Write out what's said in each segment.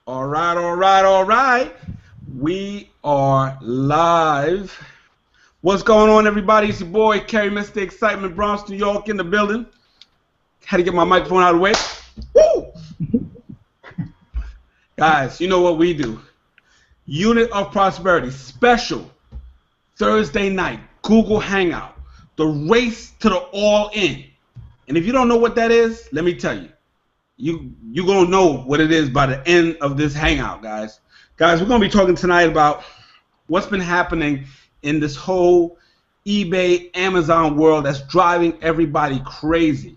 All right, all right, all right. We are live. What's going on, everybody? It's your boy, Kerry Mr. Excitement, Bronx, New York, in the building. Had to get my microphone out of the way. Woo! Guys, you know what we do. Unit of Prosperity, special Thursday night, Google Hangout. The race to the all-in. And if you don't know what that is, let me tell you. You're going to know what it is by the end of this hangout, guys. Guys, we're going to be talking tonight about what's been happening in this whole eBay, Amazon world that's driving everybody crazy.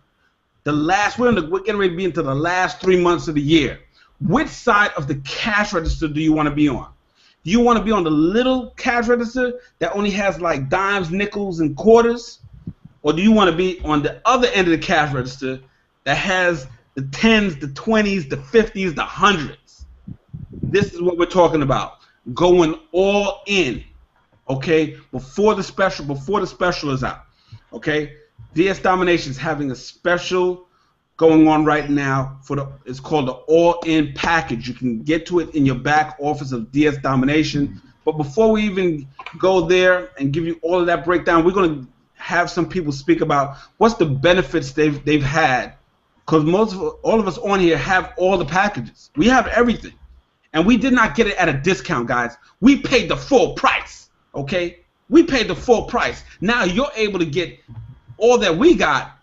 We're getting ready to be into the last 3 months of the year. Which side of the cash register do you want to be on? Do you want to be on the little cash register that only has like dimes, nickels, and quarters? Or do you want to be on the other end of the cash register that has the 10s, the 20s, the 50s, the 100s? This is what we're talking about. Going all in, okay? Before the special is out, okay? DS Domination is having a special going on right now it's called the all-in package. You can get to it in your back office of DS Domination. But before we even go there and give you all of that breakdown, we're going to have some people speak about what's the benefits they've had. Because all of us on here have all the packages. We have everything. And we did not get it at a discount, guys. We paid the full price, okay? We paid the full price. Now you're able to get all that we got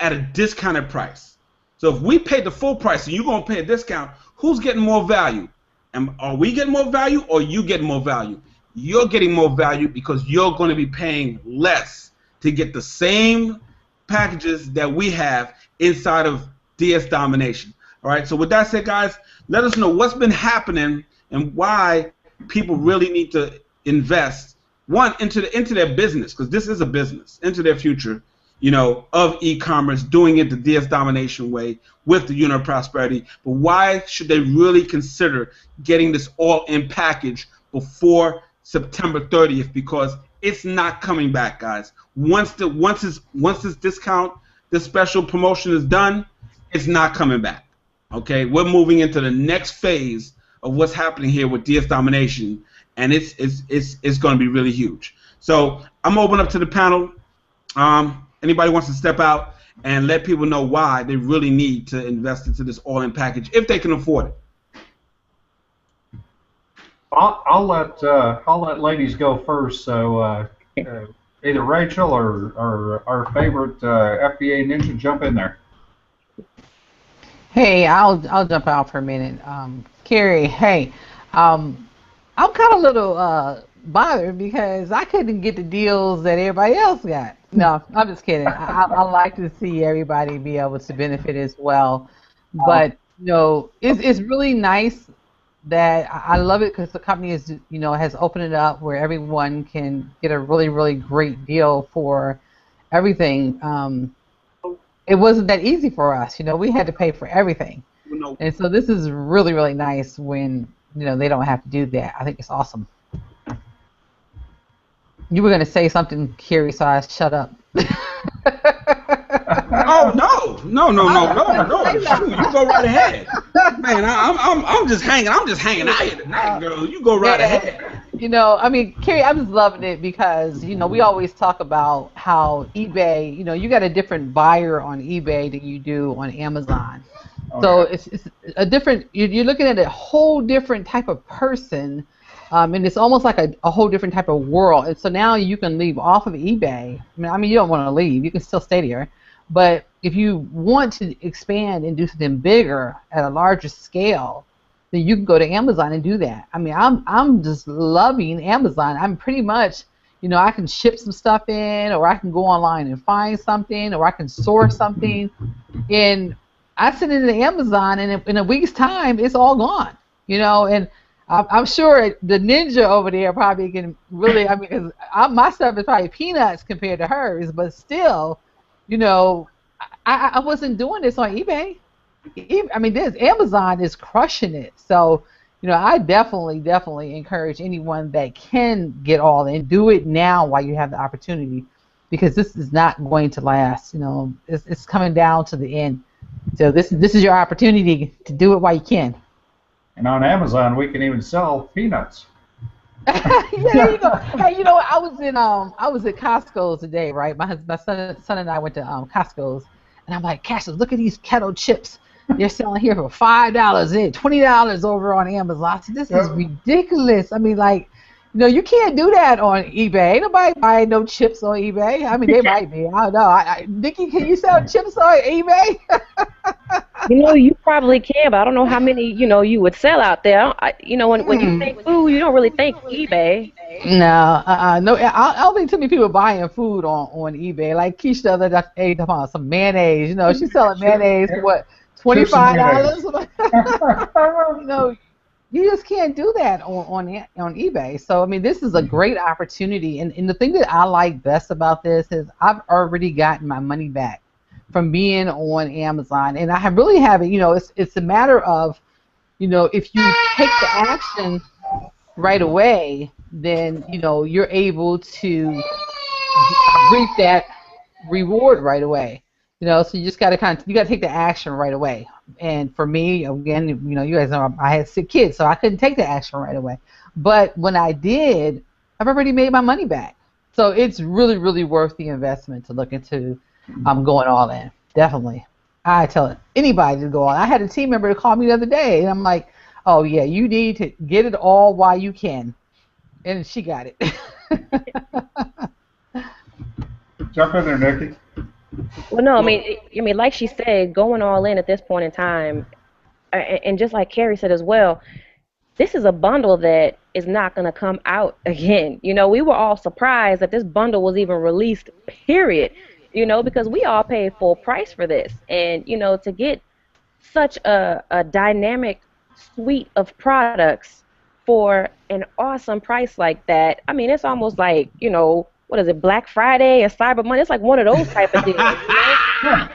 at a discounted price. So if we paid the full price and you're going to pay a discount, who's getting more value? And are we getting more value or you getting more value? You're getting more value because you're going to be paying less to get the same packages that we have inside of DS Domination. All right, so with that said, guys, let us know what's been happening and why people really need to invest, one, into their business, because this is a business, into their future, you know, of e-commerce, doing it the DS Domination way with the Unit of Prosperity. But why should they really consider getting this all-in package before September 30th? Because it's not coming back, guys. Once this discount, this special promotion is done, it's not coming back. Okay, we're moving into the next phase of what's happening here with DS Domination, and it's going to be really huge. So I'm open up to the panel. Anybody wants to step out and let people know why they really need to invest into this all-in package if they can afford it. I'll let ladies go first. So either Rachel or our favorite FBA ninja jump in there. Hey, I'll jump out for a minute. Carrie, hey, I'm kind of a little bothered because I couldn't get the deals that everybody else got. No, I'm just kidding. I like to see everybody be able to benefit as well. But you know, it's really nice that I love it because the company is, you know, has opened it up where everyone can get a really, really great deal for everything. It wasn't that easy for us, you know. We had to pay for everything, and so this is really, really nice when, you know, they don't have to do that. I think it's awesome. You were going to say something, Carrie, so I shut up. Oh no! Shoot, you go right ahead, man. I'm just hanging out here tonight, girl. You go right ahead. You know, I mean, Carrie, I'm just loving it because, you know, we always talk about how eBay, you know, you got a different buyer on eBay than you do on Amazon. So it's a different. You're looking at a whole different type of person. And it's almost like a whole different type of world. And so now you can leave off of eBay. I mean, you don't want to leave. You can still stay there. But if you want to expand and do something bigger at a larger scale, then you can go to Amazon and do that. I mean, I'm just loving Amazon. I'm pretty much, you know, I can ship some stuff in, or I can go online and find something, or I can source something. And I send it to Amazon, and in a week's time, it's all gone. You know, and I'm sure the ninja over there probably can really, I mean, because my stuff is probably peanuts compared to hers, but still, you know, I wasn't doing this on eBay. I mean, Amazon is crushing it. So, you know, I definitely encourage anyone that can get all in, do it now while you have the opportunity, because this is not going to last. You know, it's coming down to the end. So this is your opportunity to do it while you can. And on Amazon, we can even sell peanuts. Yeah, there you go. Hey, you know, I was at Costco's today, right? My son and I went to Costco's, and I'm like, Cassius, look at these kettle chips. They're selling here for $5, $20 over on Amazon. I said, this is ridiculous. I mean, like, you know, you can't do that on eBay. Ain't nobody buying no chips on eBay. I mean, they might be. I don't know. Nikki, can you sell chips on eBay? You know, you probably can, but I don't know how many, you know, you would sell out there. You know, when you think food, you don't really think eBay. No, no. I don't think too many people buying food on eBay. Like Keisha the other day, talking about some mayonnaise. You know, she's selling mayonnaise for what, $25? You know, you just can't do that on eBay. So I mean, this is a great opportunity, and the thing that I like best about this is I've already gotten my money back from being on Amazon, and I really haven't. You know, it's a matter of, you know, if you take the action right away, then you know you're able to reap that reward right away. You know, so you just got to take the action right away. And for me, again, you know, you guys know I had 6 kids, so I couldn't take the action right away. But when I did, I've already made my money back. So it's really, really worth the investment to look into going all in. Definitely. I tell anybody to go all in. I had a team member call me the other day, and I'm like, oh, yeah, you need to get it all while you can. And she got it. Jump in there, Nikki. Well, no, I mean, like she said, going all in at this point in time, and just like Carrie said as well, this is a bundle that is not going to come out again. You know, we were all surprised that this bundle was even released, period, you know, because we all paid full price for this. And, you know, to get such a dynamic suite of products for an awesome price like that, I mean, it's almost like, you know, what is it, Black Friday and Cyber Monday? It's like one of those type of deals. You know?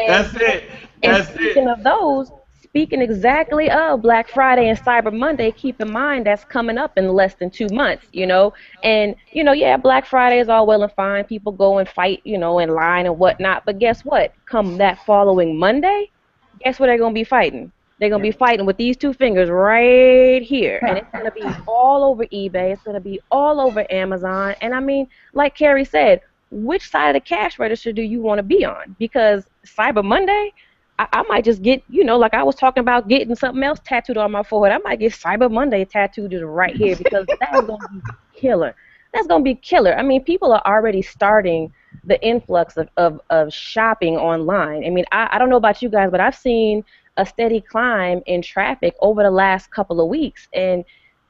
That's it. And speaking of those, speaking exactly of Black Friday and Cyber Monday, keep in mind that's coming up in less than 2 months, you know. And, you know, yeah, Black Friday is all well and fine. People go and fight, you know, in line and whatnot. But guess what? Come that following Monday, guess what they're going to be fighting? They're going to be fighting with these 2 fingers right here. And it's going to be all over eBay. It's going to be all over Amazon. And, I mean, like Carrie said, which side of the cash register do you want to be on? Because Cyber Monday, I might just get, you know, like I was talking about getting something else tattooed on my forehead. I might get Cyber Monday tattooed just right here because that is going to be killer. That's going to be killer. I mean, people are already starting the influx of shopping online. I mean, I don't know about you guys, but I've seen a steady climb in traffic over the last couple of weeks, and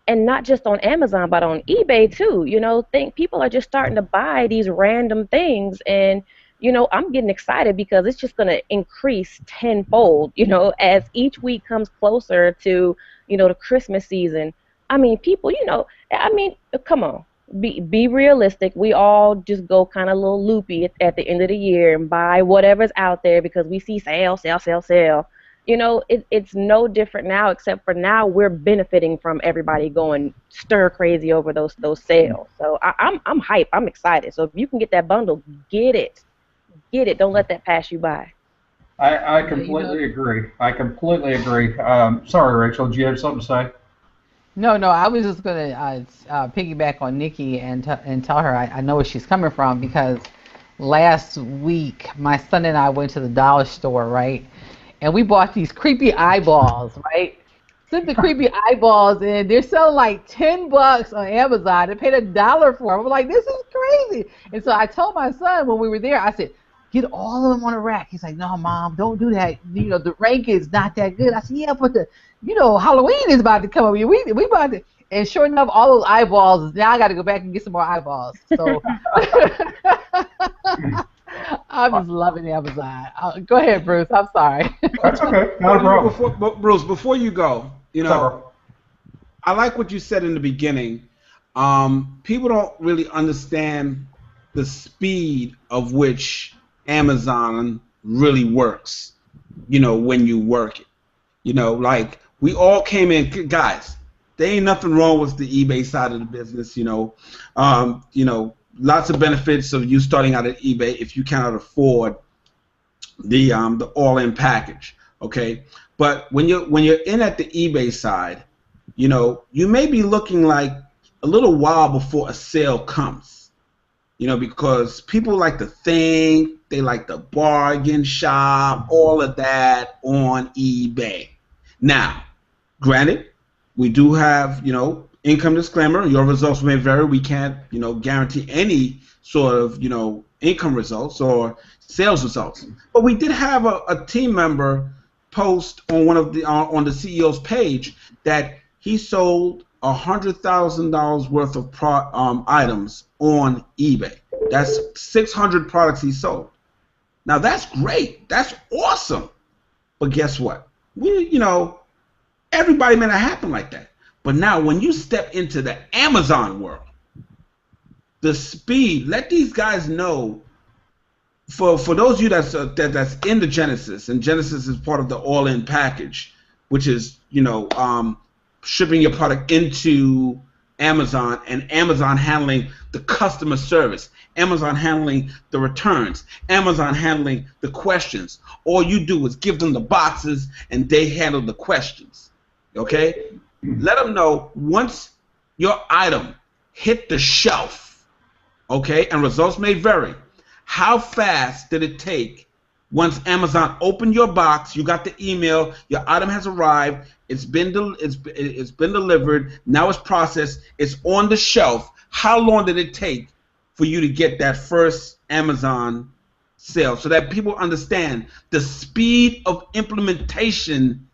not just on Amazon, but on eBay too. You know, people are just starting to buy these random things, and you know, I'm getting excited because it's just going to increase tenfold. You know, as each week comes closer to, you know, the Christmas season. I mean, people, you know, I mean, come on, be realistic. We all just go kind of a little loopy at the end of the year and buy whatever's out there because we see sale, sale, sale, sale. You know, it's no different now, except for now we're benefiting from everybody going stir crazy over those sales. So I'm hyped. I'm excited. So if you can get that bundle, get it. Get it. Don't let that pass you by. I completely agree. I completely agree. Sorry, Rachel, do you have something to say? No, I was just going to piggyback on Nikki and tell her I know where she's coming from, because last week my son and I went to the dollar store, right? And we bought these creepy eyeballs, right? Sent the creepy eyeballs in. They're selling like $10 on Amazon. They paid $1 for them. I'm like, this is crazy. And so I told my son when we were there, I said, get all of them on a rack. He's like, no, Mom, don't do that. You know, the rank is not that good. I said, yeah, but Halloween is about to come up. We about to. And sure enough, all those eyeballs, now I got to go back and get some more eyeballs. So I'm just loving Amazon. Go ahead, Bruce. I'm sorry. That's okay. Not a problem. Bruce, before you go, you know, I like what you said in the beginning. People don't really understand the speed of which Amazon really works, you know, when you work it. You know, like we all came in, guys, there ain't nothing wrong with the eBay side of the business, you know. Lots of benefits of you starting out at eBay if you cannot afford the all-in package, okay? But when you're in at the eBay side, you know, you may be looking like a little while before a sale comes, you know, because people like to think, they like to bargain shop, all of that on eBay. Now, granted, we do have, you know, income disclaimer. Your results may vary. We can't, you know, guarantee any sort of, you know, income results or sales results. But we did have a team member post on one of the on the CEO's page that he sold $100,000 worth of items on eBay. That's 600 products he sold. Now that's great. That's awesome. But guess what? You know, everybody may not happen like that. But now when you step into the Amazon world, the speed, let these guys know, for those of you that's in the Genesis, and Genesis is part of the all-in package, which is, you know, shipping your product into Amazon and Amazon handling the customer service, Amazon handling the returns, Amazon handling the questions. All you do is give them the boxes and they handle the questions. Okay? Let them know once your item hit the shelf, okay, and results may vary, how fast did it take once Amazon opened your box, you got the email, your item has arrived, it's been delivered, now it's processed, it's on the shelf. How long did it take for you to get that first Amazon sale, so that people understand the speed of implementation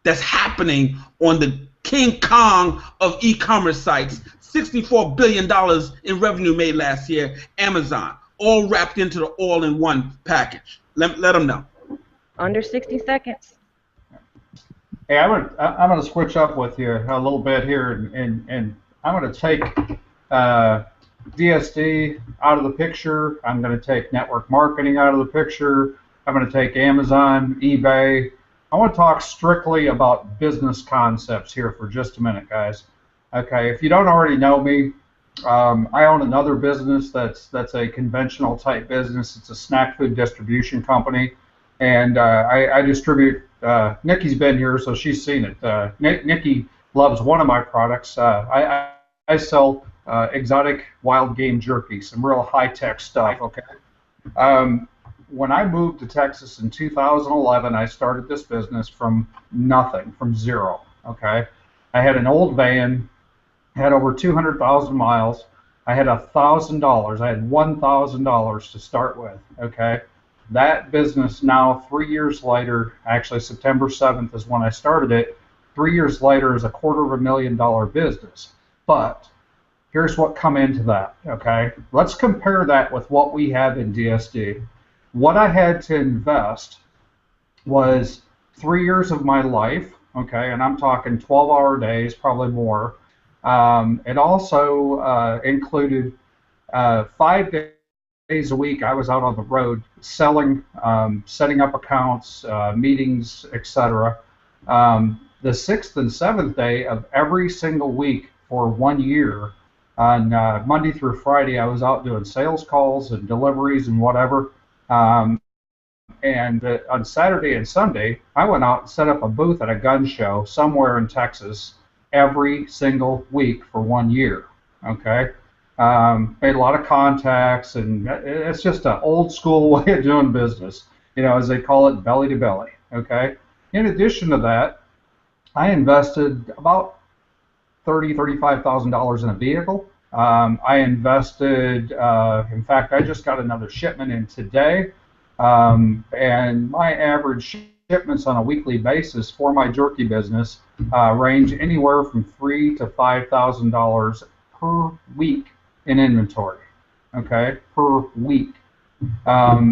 that's happening on the King Kong of e-commerce sites, $64 billion in revenue made last year, Amazon, all wrapped into the all-in-one package. Let them know. Under 60 seconds. Hey, I'm gonna switch up with you a little bit here, and I'm gonna take DSD out of the picture. I'm gonna take network marketing out of the picture. I'm gonna take Amazon, eBay. I want to talk strictly about business concepts here for just a minute, guys. Okay, if you don't already know me, I own another business that's a conventional type business. It's a snack food distribution company, and I distribute. Nikki's been here, so she's seen it. Nikki loves one of my products. I sell exotic wild game jerky, some real high-tech stuff. Okay. When I moved to Texas in 2011, I started this business from nothing, from zero. Okay. I had an old van. Had over 200,000 miles. I had $1,000. I had $1,000 to start with. Okay, that business now, 3 years later, actually September 7th is when I started it. 3 years later is a $250,000 business. But here's what come into that. Okay, let's compare that with what we have in DSD. What I had to invest was 3 years of my life. Okay, and I'm talking 12-hour days, probably more. It also included 5 days a week I was out on the road selling, setting up accounts, meetings, etc. The 6th and 7th day of every single week for 1 year, on Monday through Friday, I was out doing sales calls and deliveries and whatever. And on Saturday and Sunday, I went out and set up a booth at a gun show somewhere in Texas every single week for 1 year. Okay, made a lot of contacts, and it's just an old school way of doing business, you know, as they call it, belly to belly. Okay, in addition to that, I invested about $35,000 in a vehicle. I invested, in fact, I just got another shipment in today, and my average shipments on a weekly basis for my jerky business range anywhere from $3,000 to $5,000 per week in inventory. Okay, per week. In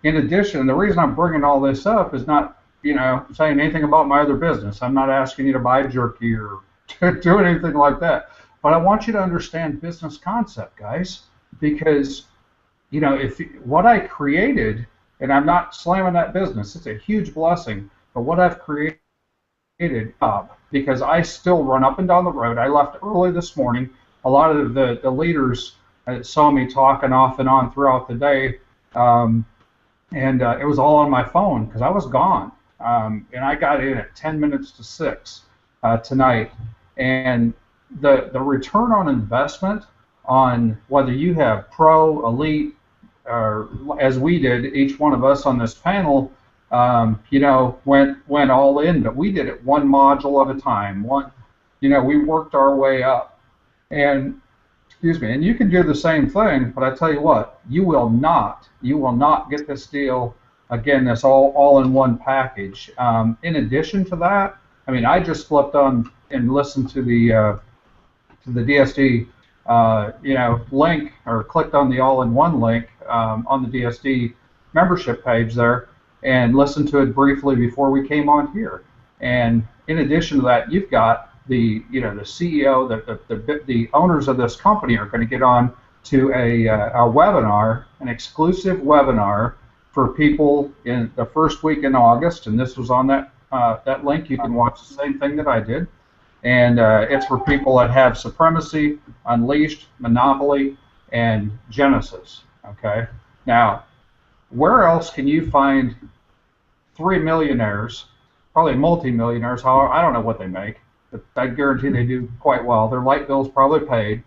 addition, the reason I'm bringing all this up is not, you know, saying anything about my other business. I'm not asking you to buy jerky or do anything like that. But I want you to understand business concept, guys, because, you know, if what I created, and I'm not slamming that business, it's a huge blessing, but what I've created, because I still run up and down the road. I left early this morning. A lot of the leaders saw me talking off and on throughout the day, and it was all on my phone because I was gone. And I got in at 10 minutes to 6 tonight. And the return on investment on whether you have pro, elite, or as we did, each one of us on this panel, you know, went all in, but we did it one module at a time. You know, we worked our way up. And excuse me, and you can do the same thing, but I tell you what, you will not get this deal again. This all-in-one package. In addition to that, I mean, I just flipped on and listened to the DSD, you know, link, or clicked on the all-in-one link on the DSD membership page there, and listened to it briefly before we came on here. And in addition to that, you've got the CEO, the owners of this company are going to get on to a webinar, an exclusive webinar for people in the first week in August, and this was on that link. You can watch the same thing that I did, and it's for people that have Supremacy, Unleashed, Monopoly, and Genesis. Okay, now where else can you find 3 millionaires, probably multi-millionaires? However, I don't know what they make, but I guarantee they do quite well. Their light bill's probably paid.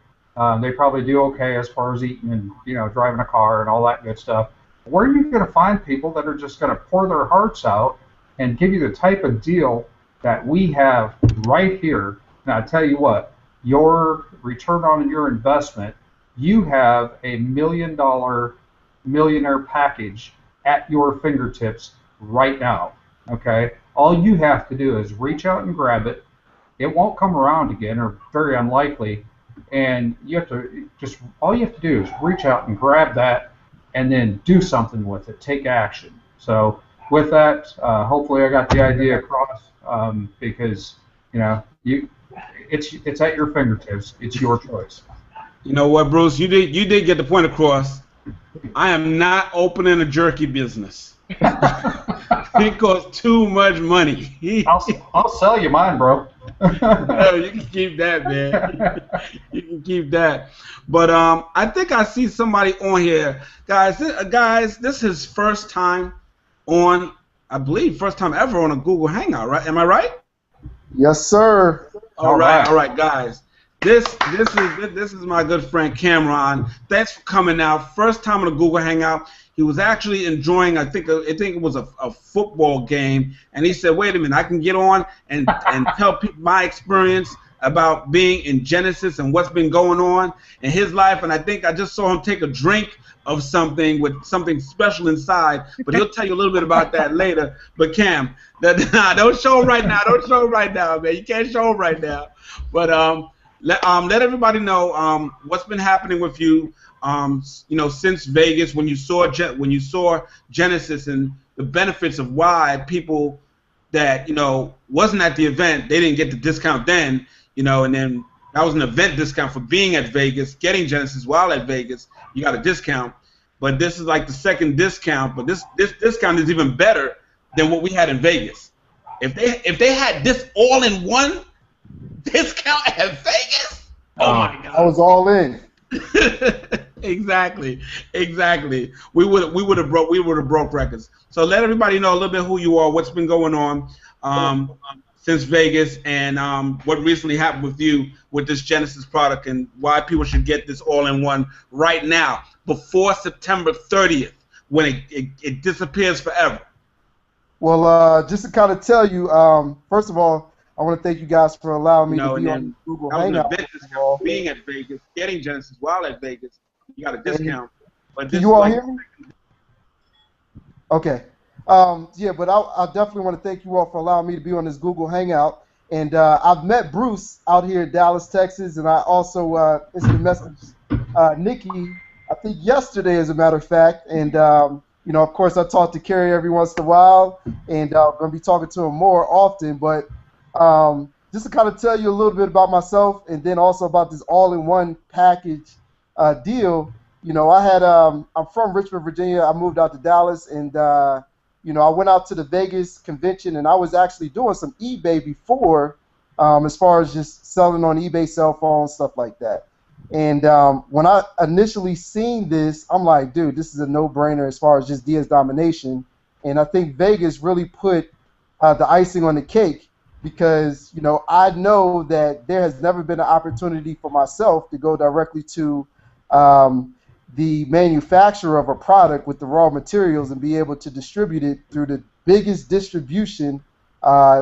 They probably do okay as far as eating and, you know, driving a car and all that good stuff. Where are you going to find people that are just going to pour their hearts out and give you the type of deal that we have right here? Now, I tell you what, your return on your investment, you have a $1 million millionaire package at your fingertips right now. Okay? All you have to do is reach out and grab it. It won't come around again, or very unlikely. And you have to all you have to do is reach out and grab that, and then do something with it. Take action. So with that, hopefully I got the idea across, because you know it's at your fingertips. It's your choice. You know what, Bruce? You did get the point across. I am not opening a jerky business. It costs too much money. I'll sell you mine, bro. No, you can keep that, man. You can keep that. But I think I see somebody on here, guys. This is his first time on, I believe, first time ever on a Google Hangout, right? Am I right? Yes, sir. All right, guys. This is my good friend Cameron. Thanks for coming out. First time on a Google Hangout. He was actually enjoying, I think it was a football game, and he said, "Wait a minute, I can get on and tell people my experience about being in Genesis and what's been going on in his life." And I think I just saw him take a drink of something with something special inside, but he'll tell you a little bit about that later. But Cam, don't show him right now. Don't show him right now, man. You can't show him right now. But let everybody know what's been happening with you. You know, since Vegas, when you saw Genesis and the benefits of why people that, you know, wasn't at the event, they didn't get the discount then, you know, and then that was an event discount for being at Vegas, getting Genesis while at Vegas, you got a discount. But this is like the second discount, but this discount is even better than what we had in Vegas. If they had this all-in-one discount at Vegas, oh my God, I was all in. Exactly. We would have broke records. So let everybody know a little bit who you are, what's been going on since Vegas, and what recently happened with you with this Genesis product, and why people should get this all-in-one right now before September 30th, when it disappears forever. Well, just to kind of tell you, first of all, I want to thank you guys for allowing me to be on Google Hangout. Being at Vegas, getting Genesis while at Vegas, you got a discount. But can you all hear me? Okay. Yeah, but I definitely want to thank you all for allowing me to be on this Google Hangout. And I've met Bruce out here in Dallas, Texas, and I also instant messaged Nikki, I think yesterday, as a matter of fact. And you know, of course, I talk to Kerry every once in a while, and I'm going to be talking to him more often. But just to kind of tell you a little bit about myself, and then also about this all-in-one package deal. You know, I'm from Richmond, Virginia. I moved out to Dallas, and you know, I went out to the Vegas convention, and I was actually doing some eBay before, as far as just selling on eBay, cell phones, stuff like that. And when I initially seen this, I'm like, dude, this is a no-brainer as far as just DS domination. And I think Vegas really put the icing on the cake, because I know that there has never been an opportunity for myself to go directly to the manufacturer of a product with the raw materials and be able to distribute it through the biggest distribution,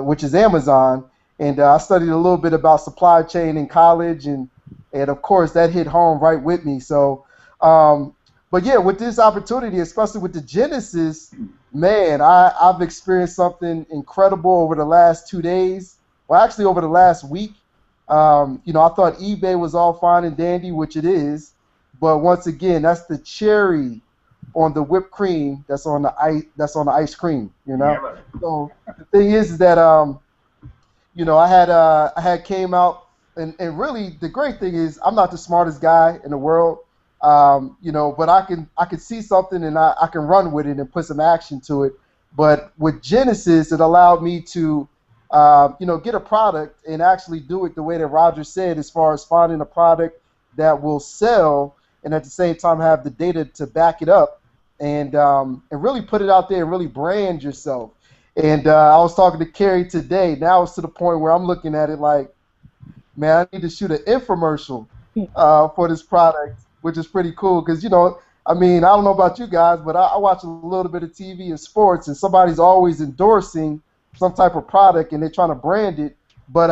which is Amazon. And I studied a little bit about supply chain in college, and of course that hit home right with me. So, but yeah, with this opportunity, especially with the Genesis, man, I've experienced something incredible over the last 2 days. Well, actually over the last week. I thought eBay was all fine and dandy, which it is. But once again, that's the cherry on the whipped cream that's on the ice. That's on the ice cream, Yeah. So the thing is that I had came out, and really the great thing is I'm not the smartest guy in the world, but I can see something and I can run with it and put some action to it. But with Genesis, it allowed me to get a product and actually do it the way that Roger said, as far as finding a product that will sell, and at the same time have the data to back it up, and really put it out there and really brand yourself. And I was talking to Carrie today. Now it's to the point where I'm looking at it like, man, I need to shoot an infomercial for this product, which is pretty cool because, I don't know about you guys, but I watch a little bit of TV and sports, and somebody's always endorsing some type of product and they're trying to brand it, but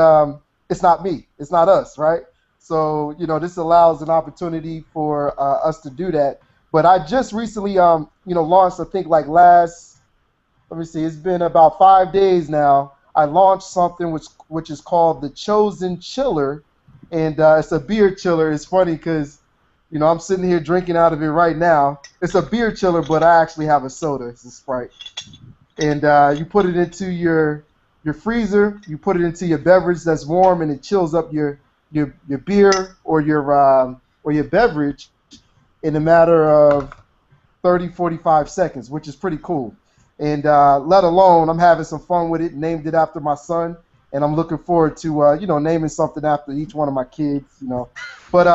it's not me. It's not us, right? So, this allows an opportunity for us to do that. But I just recently, launched, I think like let me see, it's been about 5 days now. I launched something which is called the Chosen Chiller, and it's a beer chiller. It's funny because, I'm sitting here drinking out of it right now. It's a beer chiller, but I actually have a soda. It's a Sprite. And you put it into your freezer, you put it into your beverage that's warm, and it chills up your beer or your beverage in a matter of 30-45 seconds, which is pretty cool. And let alone, I'm having some fun with it. Named it after my son, and I'm looking forward to naming something after each one of my kids. But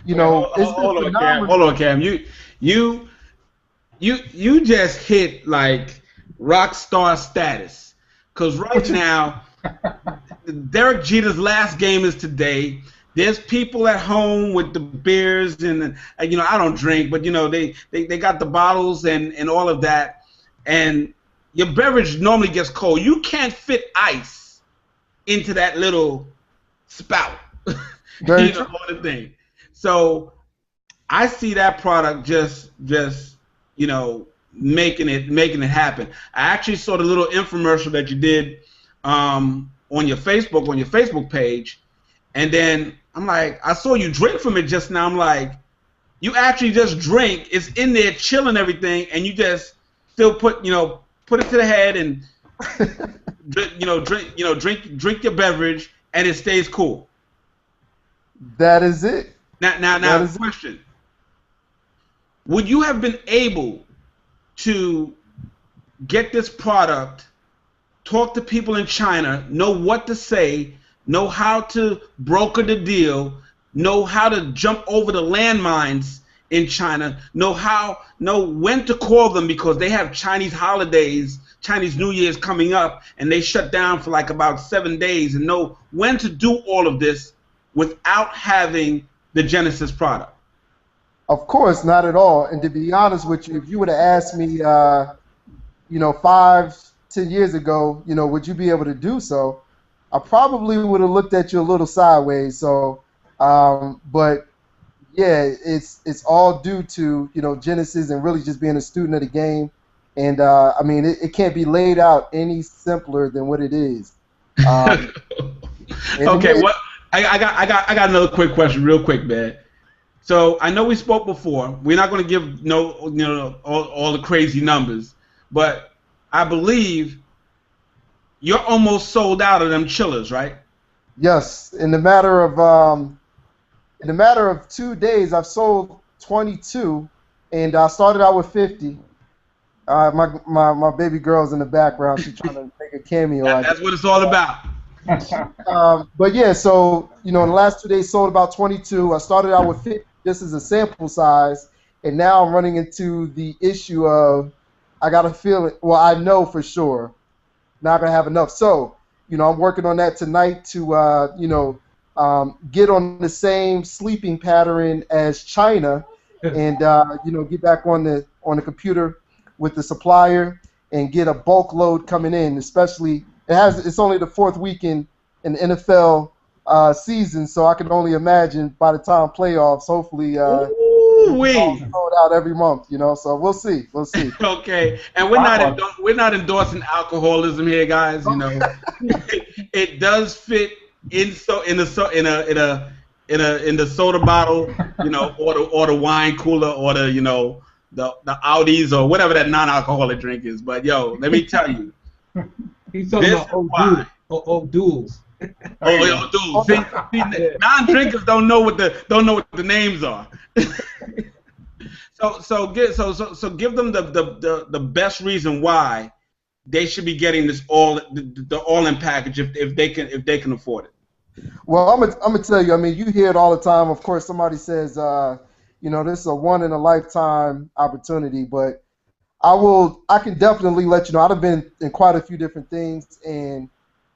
it's hold on, Cam. Hold on, Cam. You just hit like rock star status, because right now Derek Jeter's last game is today. There's people at home with the beers, and I don't drink, but they got the bottles and all of that, and your beverage normally gets cold. You can't fit ice into that little spout. Very true. All the thing. So I see that product just making it happen. I actually saw the little infomercial that you did on your Facebook page, and then I'm like, I saw you drink from it just now. I'm like, you actually just drink. It's in there chilling everything, and you just still put it to the head and drink your beverage, and it stays cool. That is it. Now, question: would you have been able to get this product, talk to people in China, know what to say, know how to broker the deal, know how to jump over the landmines in China, know when to call them because they have Chinese holidays, Chinese New Year's coming up, and they shut down for like about 7 days, and know when to do all of this without having the Genesis product? Of course, not at all. And to be honest with you, if you would have asked me, 5-10 years ago, would you be able to do so? I probably would have looked at you a little sideways. So, but yeah, it's all due to Genesis and really just being a student of the game. And it can't be laid out any simpler than what it is. Okay, what? I got another quick question, real quick, man. So I know we spoke before. We're not going to give all the crazy numbers, but I believe you're almost sold out of them chillers, right? Yes. In the matter of 2 days, I've sold 22, and I started out with 50. My baby girl's in the background. She's trying to make a cameo. That's what it's all about. But yeah, so in the last 2 days, sold about 22. I started out with 50 just as a sample size, and now I'm running into the issue of I got to feel it. Well, I know for sure not gonna have enough. So I'm working on that tonight to, get on the same sleeping pattern as China, and get back on the computer with the supplier and get a bulk load coming in. Especially, it's only the fourth weekend in the NFL season, so I can only imagine by the time playoffs, hopefully, all sold out every month. So we'll see. Okay, and we're not endorsing alcoholism here, guys. It does fit in the soda bottle, or the wine cooler, or the Audis or whatever that non-alcoholic drink is. But let me tell you, he's talking about old duels. Duels. See, non-drinkers don't know what the names are. So give them the best reason why they should be getting this the all-in package if they can afford it. Well, I'm gonna tell you. I mean, you hear it all the time. Of course, somebody says, this is a one-in-a-lifetime opportunity. But I can definitely let you know. I've been in quite a few different things, and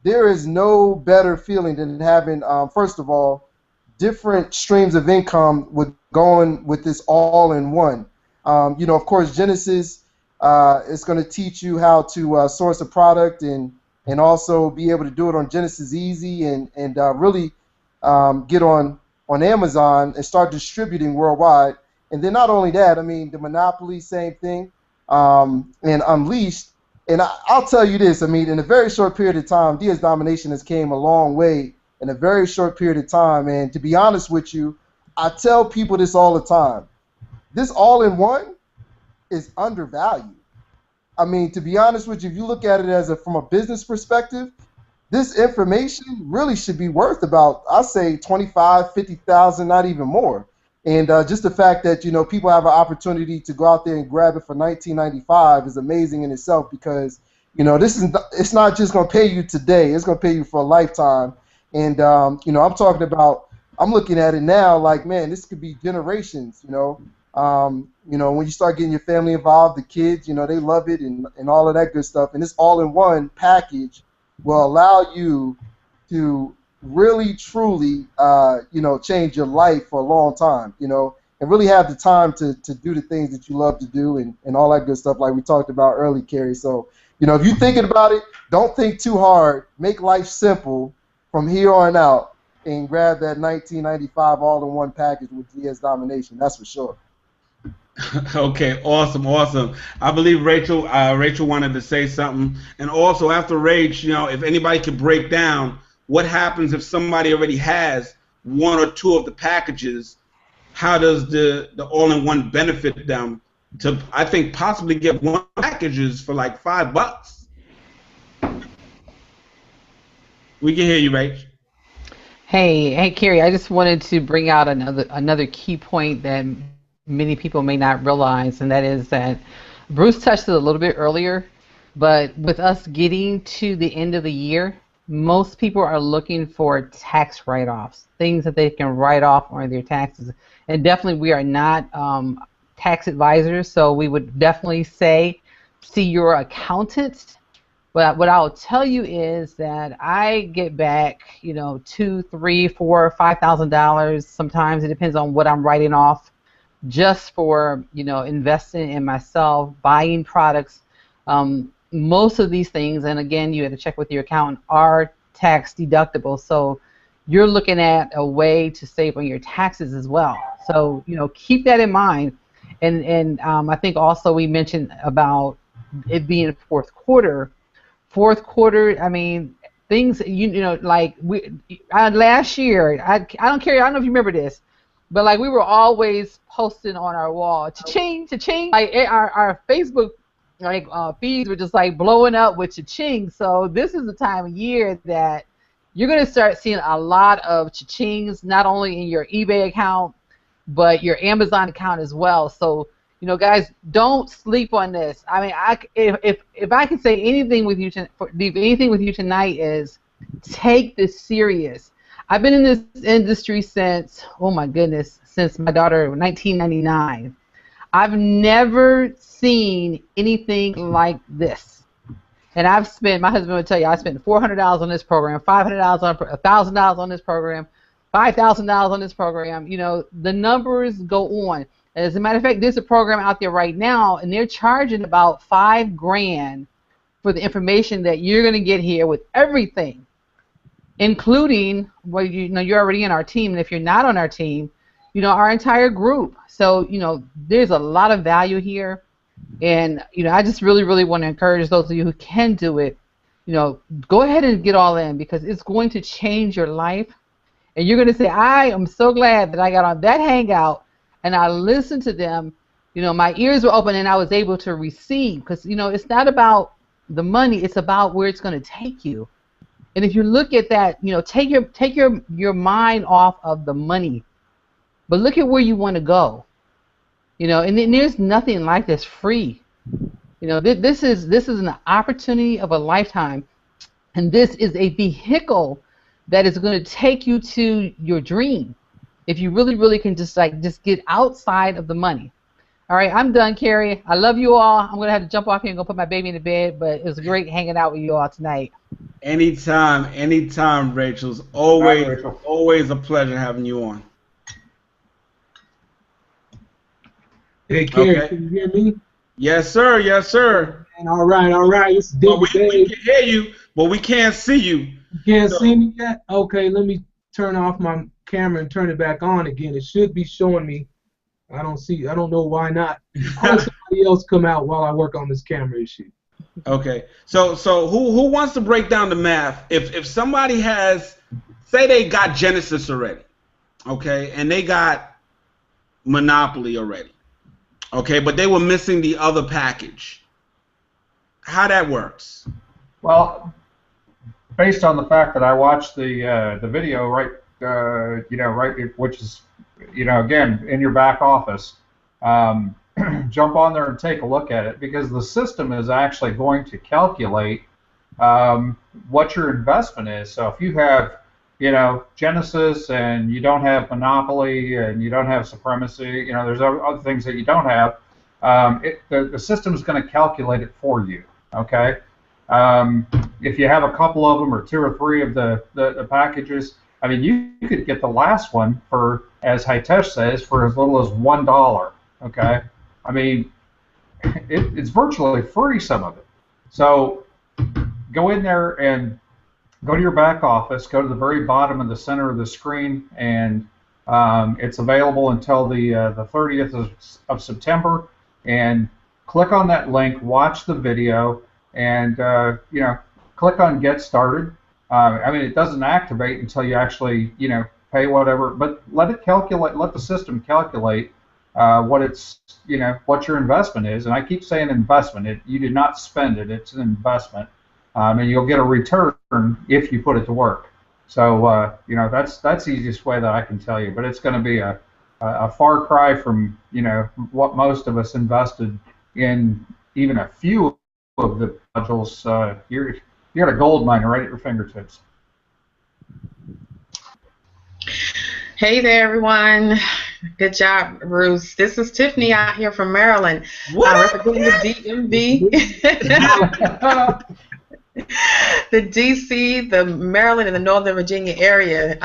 there is no better feeling than having, first of all, different streams of income with going with this all-in-one. Of course, Genesis is going to teach you how to source a product and also be able to do it on Genesis Easy and really get on Amazon and start distributing worldwide. And then not only that, I mean, the Monopoly, same thing, and Unleashed. And I'll tell you this, I mean, in a very short period of time, DS Domination has came a long way in a very short period of time. And to be honest with you, I tell people this all the time. This all-in-one is undervalued. I mean, to be honest with you, if you look at it from a business perspective, this information really should be worth about, I say, $25,000, $50,000, not even more. And just the fact that people have an opportunity to go out there and grab it for $19.95 is amazing in itself, because it's not just going to pay you today; it's going to pay you for a lifetime. And I'm looking at it now like, man, this could be generations. When you start getting your family involved, the kids, they love it and all of that good stuff. And this all-in-one package will allow you to really, truly, change your life for a long time, and really have the time to do the things that you love to do and all that good stuff like we talked about early, Kerry. So, if you're thinking about it, don't think too hard. Make life simple from here on out and grab that $19.95 all-in-one package with DS Domination. That's for sure. Okay, awesome. I believe Rachel wanted to say something. And also after Rach, if anybody could break down what happens if somebody already has one or two of the packages, how does the all-in-one benefit them to, I think, possibly get one packages for like $5? We can hear you, Rach. Hey, Kerry, I just wanted to bring out another key point that many people may not realize, and that is that Bruce touched it a little bit earlier, but with us getting to the end of the year, most people are looking for tax write-offs, things that they can write off on their taxes. And definitely we are not tax advisors, so we would definitely say see your accountant. But what I'll tell you is that I get back, $2,000, $3,000, $4,000, $5,000. Sometimes it depends on what I'm writing off, just for investing in myself, buying products. Most of these things, and again, you have to check with your accountant, are tax deductible. So you're looking at a way to save on your taxes as well. So keep that in mind. And I think also we mentioned about it being fourth quarter. Fourth quarter, I mean, things like last year. I don't care. I don't know if you remember this, but like we were always posting on our wall, cha-ching, cha-ching. Like our Facebook feeds were just like blowing up with cha-ching. So this is the time of year that you're going to start seeing a lot of cha-chings, not only in your eBay account, but your Amazon account as well. So guys, don't sleep on this. I mean, if I can say anything with you tonight is take this serious. I've been in this industry since, oh my goodness, since my daughter, 1999. I've never seen anything like this. And I've spent, my husband would tell you, I spent $400 on this program, $500 on, $1,000 on this program, $5,000 on this program. You know, the numbers go on. As a matter of fact, there's a program out there right now, and they're charging about $5 grand for the information that you're going to get here with everything, including, well, you know, you're already in our team, and if you're not on our team, you know, our entire group. So, you know, there's a lot of value here, and, you know, I just really, really want to encourage those of you who can do it, you know, go ahead and get all in, because it's going to change your life, and you're going to say, I am so glad that I got on that Hangout, and I listened to them. You know, my ears were open, and I was able to receive, because, you know, it's not about the money, it's about where it's going to take you. And if you look at that, you know, take your mind off of the money, but look at where you want to go. You know, and then there's nothing like this free. You know, this is an opportunity of a lifetime, and this is a vehicle that is going to take you to your dream. If you really, really can just get outside of the money. All right, I'm done, Carrie. I love you all. I'm going to have to jump off here and go put my baby in the bed, but it was great hanging out with you all tonight. Anytime, Rachel. It's always a pleasure having you on. Hey, Carrie, Can you hear me? Yes, sir. Yes, sir. And all right. It's we can hear you, but we can't see you. You can't see me yet? Okay, let me turn off my camera and turn it back on again. It should be showing me. I don't know why not. Have somebody else come out while I work on this camera issue. Okay. So who wants to break down the math? If somebody has, say they got Genesis already, okay, and they got Monopoly already, okay, but they were missing the other package. How that works? Well, based on the fact that I watched the video, right, which is, you know, again, in your back office, jump on there and take a look at it, because the system is actually going to calculate what your investment is. So if you have, you know, Genesis and you don't have Monopoly and you don't have Supremacy, you know, there's other things that you don't have, the system is going to calculate it for you, okay? If you have a couple of them or two or three of the packages, I mean, you could get the last one for, as Hitesh says, for as little as $1, okay? I mean, it's virtually free, some of it. So go in there and go to your back office, go to the very bottom of the center of the screen, and it's available until the 30th of September, and click on that link, watch the video, and you know, click on Get Started. I mean, it doesn't activate until you actually, you know, pay whatever, but let the system calculate what it's, you know, what your investment is. And I keep saying investment. You did not spend it. It's an investment, and you'll get a return if you put it to work. So, you know, that's the easiest way that I can tell you. But it's going to be a far cry from, you know, what most of us invested in even a few of the modules. You got a gold mine right at your fingertips. Hey there, everyone. Good job, Bruce. This is Tiffany out here from Maryland. Representing the DMV, the DC, the Maryland, and the Northern Virginia area.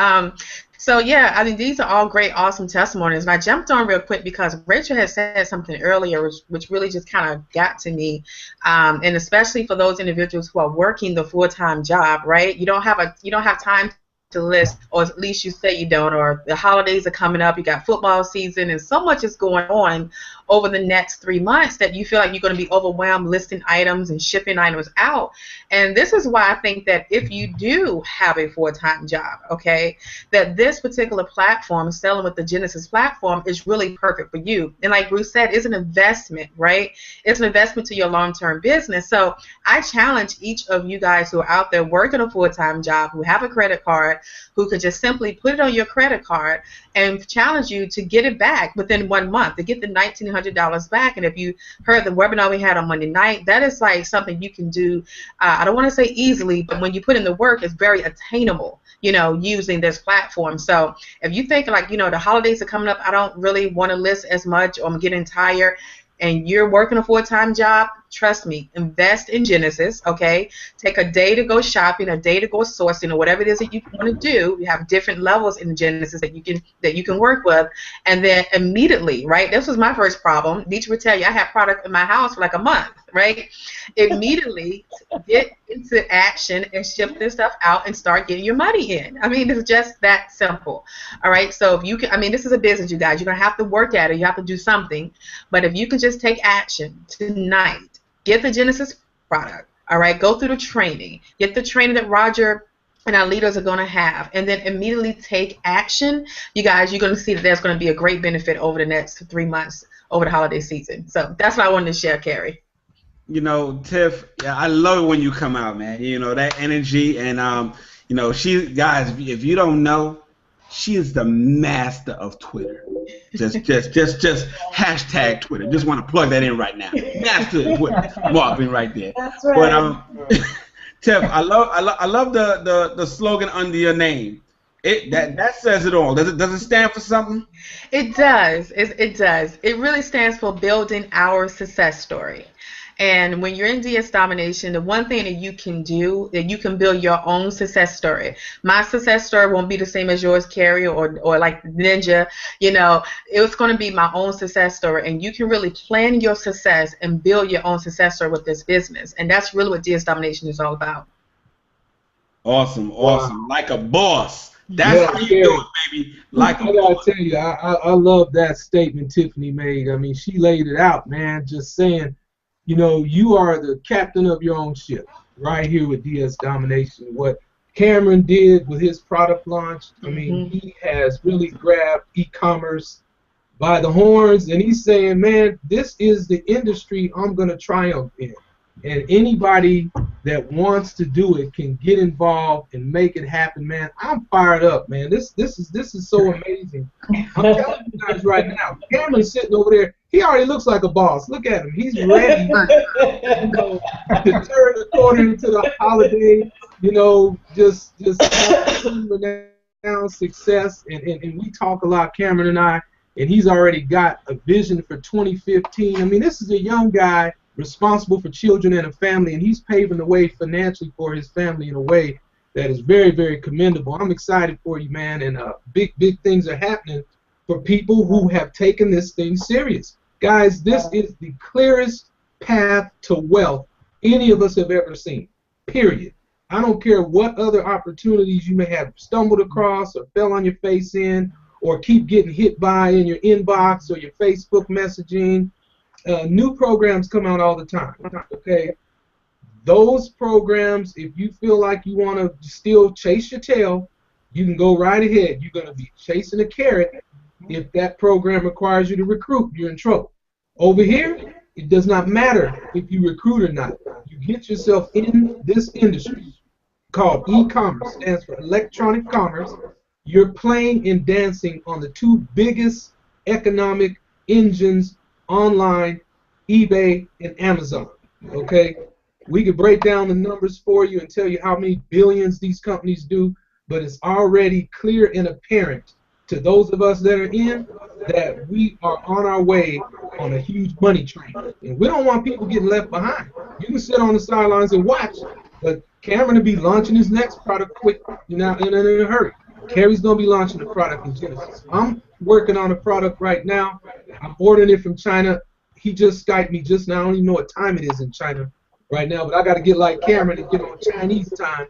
So yeah, I mean, these are all great, awesome testimonies. And I jumped on real quick because Rachel had said something earlier, which really just kind of got to me, and especially for those individuals who are working the full-time job, right? You don't have time to list, or at least you say you don't, or the holidays are coming up, you got football season, and so much is going on over the next 3 months that you feel like you're going to be overwhelmed listing items and shipping items out. And this is why I think that if you do have a full-time job, okay, that this particular platform, selling with the Genesis platform, is really perfect for you. And like Bruce said, it's an investment, right? It's an investment to your long-term business. So I challenge each of you guys who are out there working a full-time job, who have a credit card, who could just simply put it on your credit card, and challenge you to get it back within 1 month, to get the $1,900 back. And if you heard the webinar we had on Monday night, that is like something you can do, I don't want to say easily, but when you put in the work, it's very attainable, you know, using this platform. So if you think like, you know, the holidays are coming up, I don't really want to list as much, or I'm getting tired, and you're working a full-time job, trust me, invest in Genesis, okay? Take a day to go shopping, a day to go sourcing, or whatever it is that you want to do. You have different levels in Genesis that you can work with, and then immediately, right? This was my first problem. Deetra would tell you I had product in my house for like a month, right? Immediately get into action and ship this stuff out and start getting your money in. I mean, it's just that simple. All right, so if you can, I mean, this is a business, you guys. You're gonna have to work at it. You have to do something. But if you can just take action tonight, get the Genesis product. All right, go through the training. Get the training that Roger and our leaders are going to have, and then immediately take action. You guys, you're going to see that there's going to be a great benefit over the next 3 months over the holiday season. So that's what I wanted to share, Carrie. You know, Tiff, yeah, I love it when you come out, man. You know, that energy, and you know, guys, if you don't know, she is the master of Twitter. Just hashtag Twitter. Just want to plug that in right now. Master of Twitter marketing right there. That's right. But Tiff, I love the slogan under your name. That says it all. Does it stand for something? It does. It does. It really stands for building our success story. And when you're in DS Domination, the one thing that you can do, that you can build your own success story. My success story won't be the same as yours, Carrie, or like Ninja. You know, it's going to be my own success story. And you can really plan your success and build your own success story with this business. And that's really what DS Domination is all about. Awesome, awesome. Wow. Like a boss. That's how you do it, baby. Like I gotta tell you, I love that statement Tiffany made. I mean, she laid it out, man. Just saying, you know, you are the captain of your own ship right here with DS Domination. What Cameron did with his product launch, I mean, he has really grabbed e-commerce by the horns, and he's saying, man, this is the industry I'm going to triumph in. And anybody that wants to do it can get involved and make it happen, man. I'm fired up, man. This is so amazing. I'm telling you guys right now, Cameron's sitting over there. He already looks like a boss. Look at him. He's ready, you know, to turn the corner into the holiday. You know, just renowned success. And we talk a lot, Cameron and I. And he's already got a vision for 2015. I mean, this is a young guy responsible for children and a family, and he's paving the way financially for his family in a way that is very, very commendable. I'm excited for you, man, and big things are happening for people who have taken this thing serious. Guys, this is the clearest path to wealth any of us have ever seen, period. I don't care what other opportunities you may have stumbled across or fell on your face in or keep getting hit by in your inbox or your Facebook messaging. New programs come out all the time, okay? Those programs, if you feel like you want to still chase your tail, you can go right ahead. You're going to be chasing a carrot. If that program requires you to recruit, you're in trouble. Over here, it does not matter if you recruit or not. You get yourself in this industry called e-commerce, stands for electronic commerce. You're playing and dancing on the two biggest economic engines online, eBay and Amazon. Okay, we could break down the numbers for you and tell you how many billions these companies do, but it's already clear and apparent to those of us that are in that we are on our way on a huge money train, and we don't want people getting left behind. You can sit on the sidelines and watch, but Cameron will be launching his next product quick, you know, in a hurry. Carrie's going to be launching a product in Genesis. I'm working on a product right now. I'm ordering it from China. He just Skyped me just now. I don't even know what time it is in China right now, but I got to get like Cameron and get on Chinese time.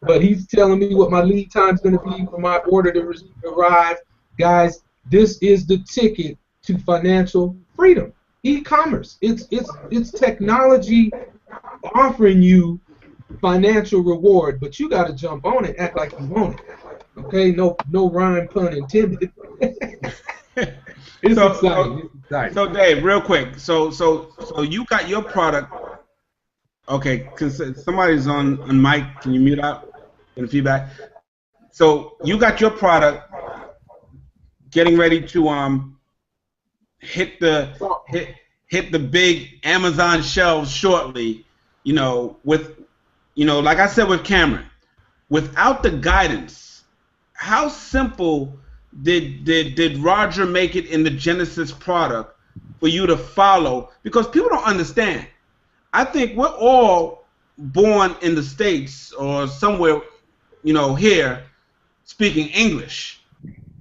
But he's telling me what my lead time is going to be for my order to arrive. Guys, this is the ticket to financial freedom. E-commerce. It's technology offering you financial reward, but you got to jump on it, act like you want it. Okay, no rhyme, pun intended. It's exciting. So Dave, real quick. So you got your product. Okay, somebody's on mic. Can you mute out in the feedback? So you got your product, getting ready to hit the big Amazon shelves shortly. You know, like I said with Cameron, without the guidance. How simple did Roger make it in the Genesis product for you to follow? Because people don't understand. I think we're all born in the States or somewhere, you know, here, speaking English.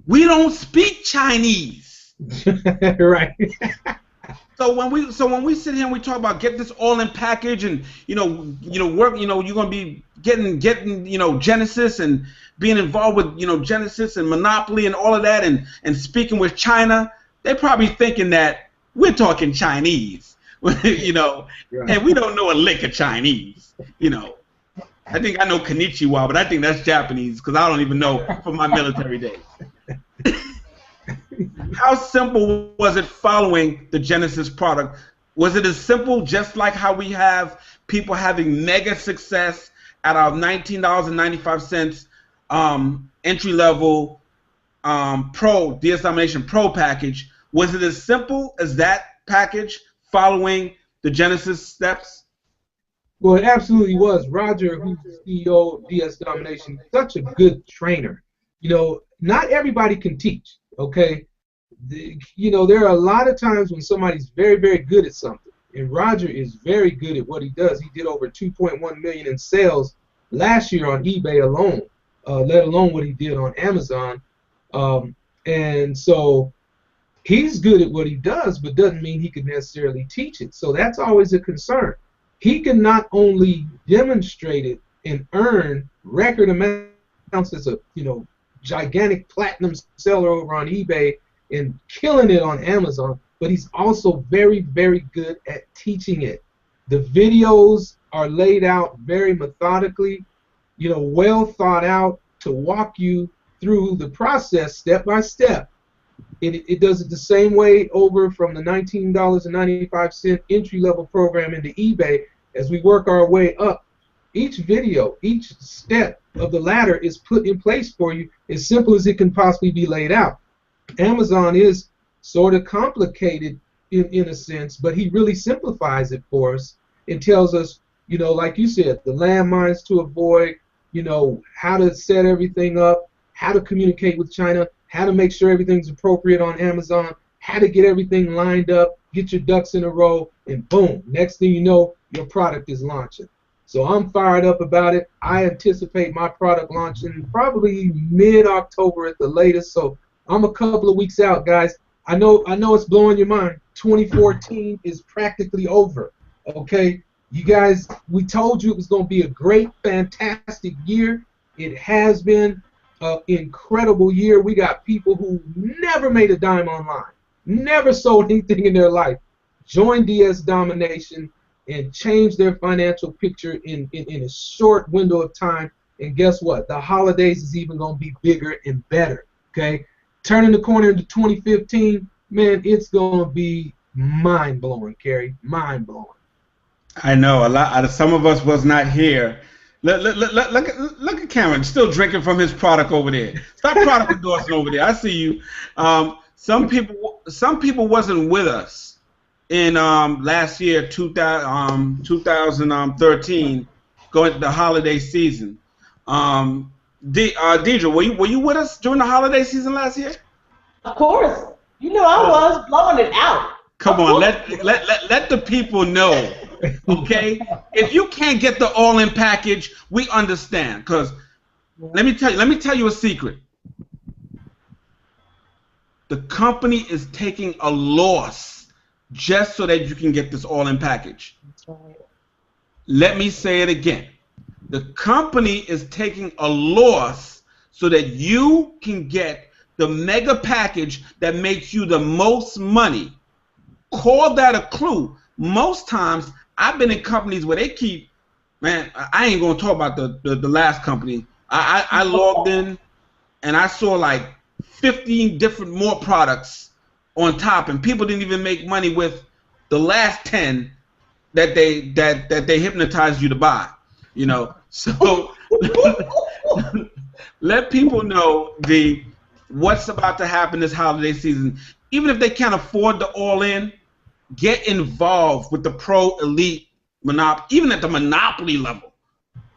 We don't speak Chinese. Right. So when we sit here and we talk about get this all in package and work, you're gonna be getting Genesis and being involved with Genesis and Monopoly and all of that and speaking with China, they're probably thinking that we're talking Chinese, right. And we don't know a lick of Chinese, I think I know Konnichiwa, but I think that's Japanese because I don't even know from my military days. How simple was it following the Genesis product? Was it as simple, just like how we have people having mega success at our $19.95 entry-level Pro DS Domination Pro package? Was it as simple as that package following the Genesis steps? Well, it absolutely was. Roger, who's the CEO of DS Domination, such a good trainer. Not everybody can teach, okay? There are a lot of times when somebody's very, very good at something, and Roger is very good at what he does. He did over 2.1 million in sales last year on eBay alone, let alone what he did on Amazon. And so he's good at what he does, but doesn't mean he can necessarily teach it. So that's always a concern. He can not only demonstrate it and earn record amounts as a gigantic platinum seller over on eBay and killing it on Amazon, but he's also very, very good at teaching it. The videos are laid out very methodically, well thought out to walk you through the process step by step. It does it the same way over from the $19.95 entry-level program into eBay as we work our way up. Each video, each step of the ladder is put in place for you as simple as it can possibly be laid out. Amazon is sort of complicated in a sense, but he really simplifies it for us and tells us, like you said, the landmines to avoid, how to set everything up, how to communicate with China, how to make sure everything's appropriate on Amazon, how to get everything lined up, get your ducks in a row, and boom, next thing you know, your product is launching. So I'm fired up about it. I anticipate my product launching probably mid-October at the latest, so I'm a couple of weeks out, guys. I know it's blowing your mind. 2014 is practically over, okay? You guys, we told you it was going to be a great, fantastic year. It has been an incredible year. We got people who never made a dime online, never sold anything in their life, joined DS Domination, and changed their financial picture in a short window of time. And guess what? The holidays is even going to be bigger and better, okay? Turning the corner into 2015, man, it's going to be mind-blowing, Kerry, mind-blowing. I know. Some of us was not here. Look at Cameron, still drinking from his product over there. Stop product endorsing over there. I see you. Some people wasn't with us in last year, 2013, going to the holiday season. Deidre, were you with us during the holiday season last year? Of course. I was blowing it out. Come on, let the people know, okay? If you can't get the all-in package, we understand. Cause let me tell you a secret. The company is taking a loss just so that you can get this all-in package. That's right. Let me say it again. The company is taking a loss so that you can get the mega package that makes you the most money. Call that a clue. Most times, I've been in companies where they keep, man, I ain't going to talk about the last company. I logged in and I saw like 15 different more products on top, and people didn't even make money with the last 10 that they hypnotized you to buy. So let people know what's about to happen this holiday season. Even if they can't afford the all-in, get involved with the Pro Elite Monopoly, even at the Monopoly level.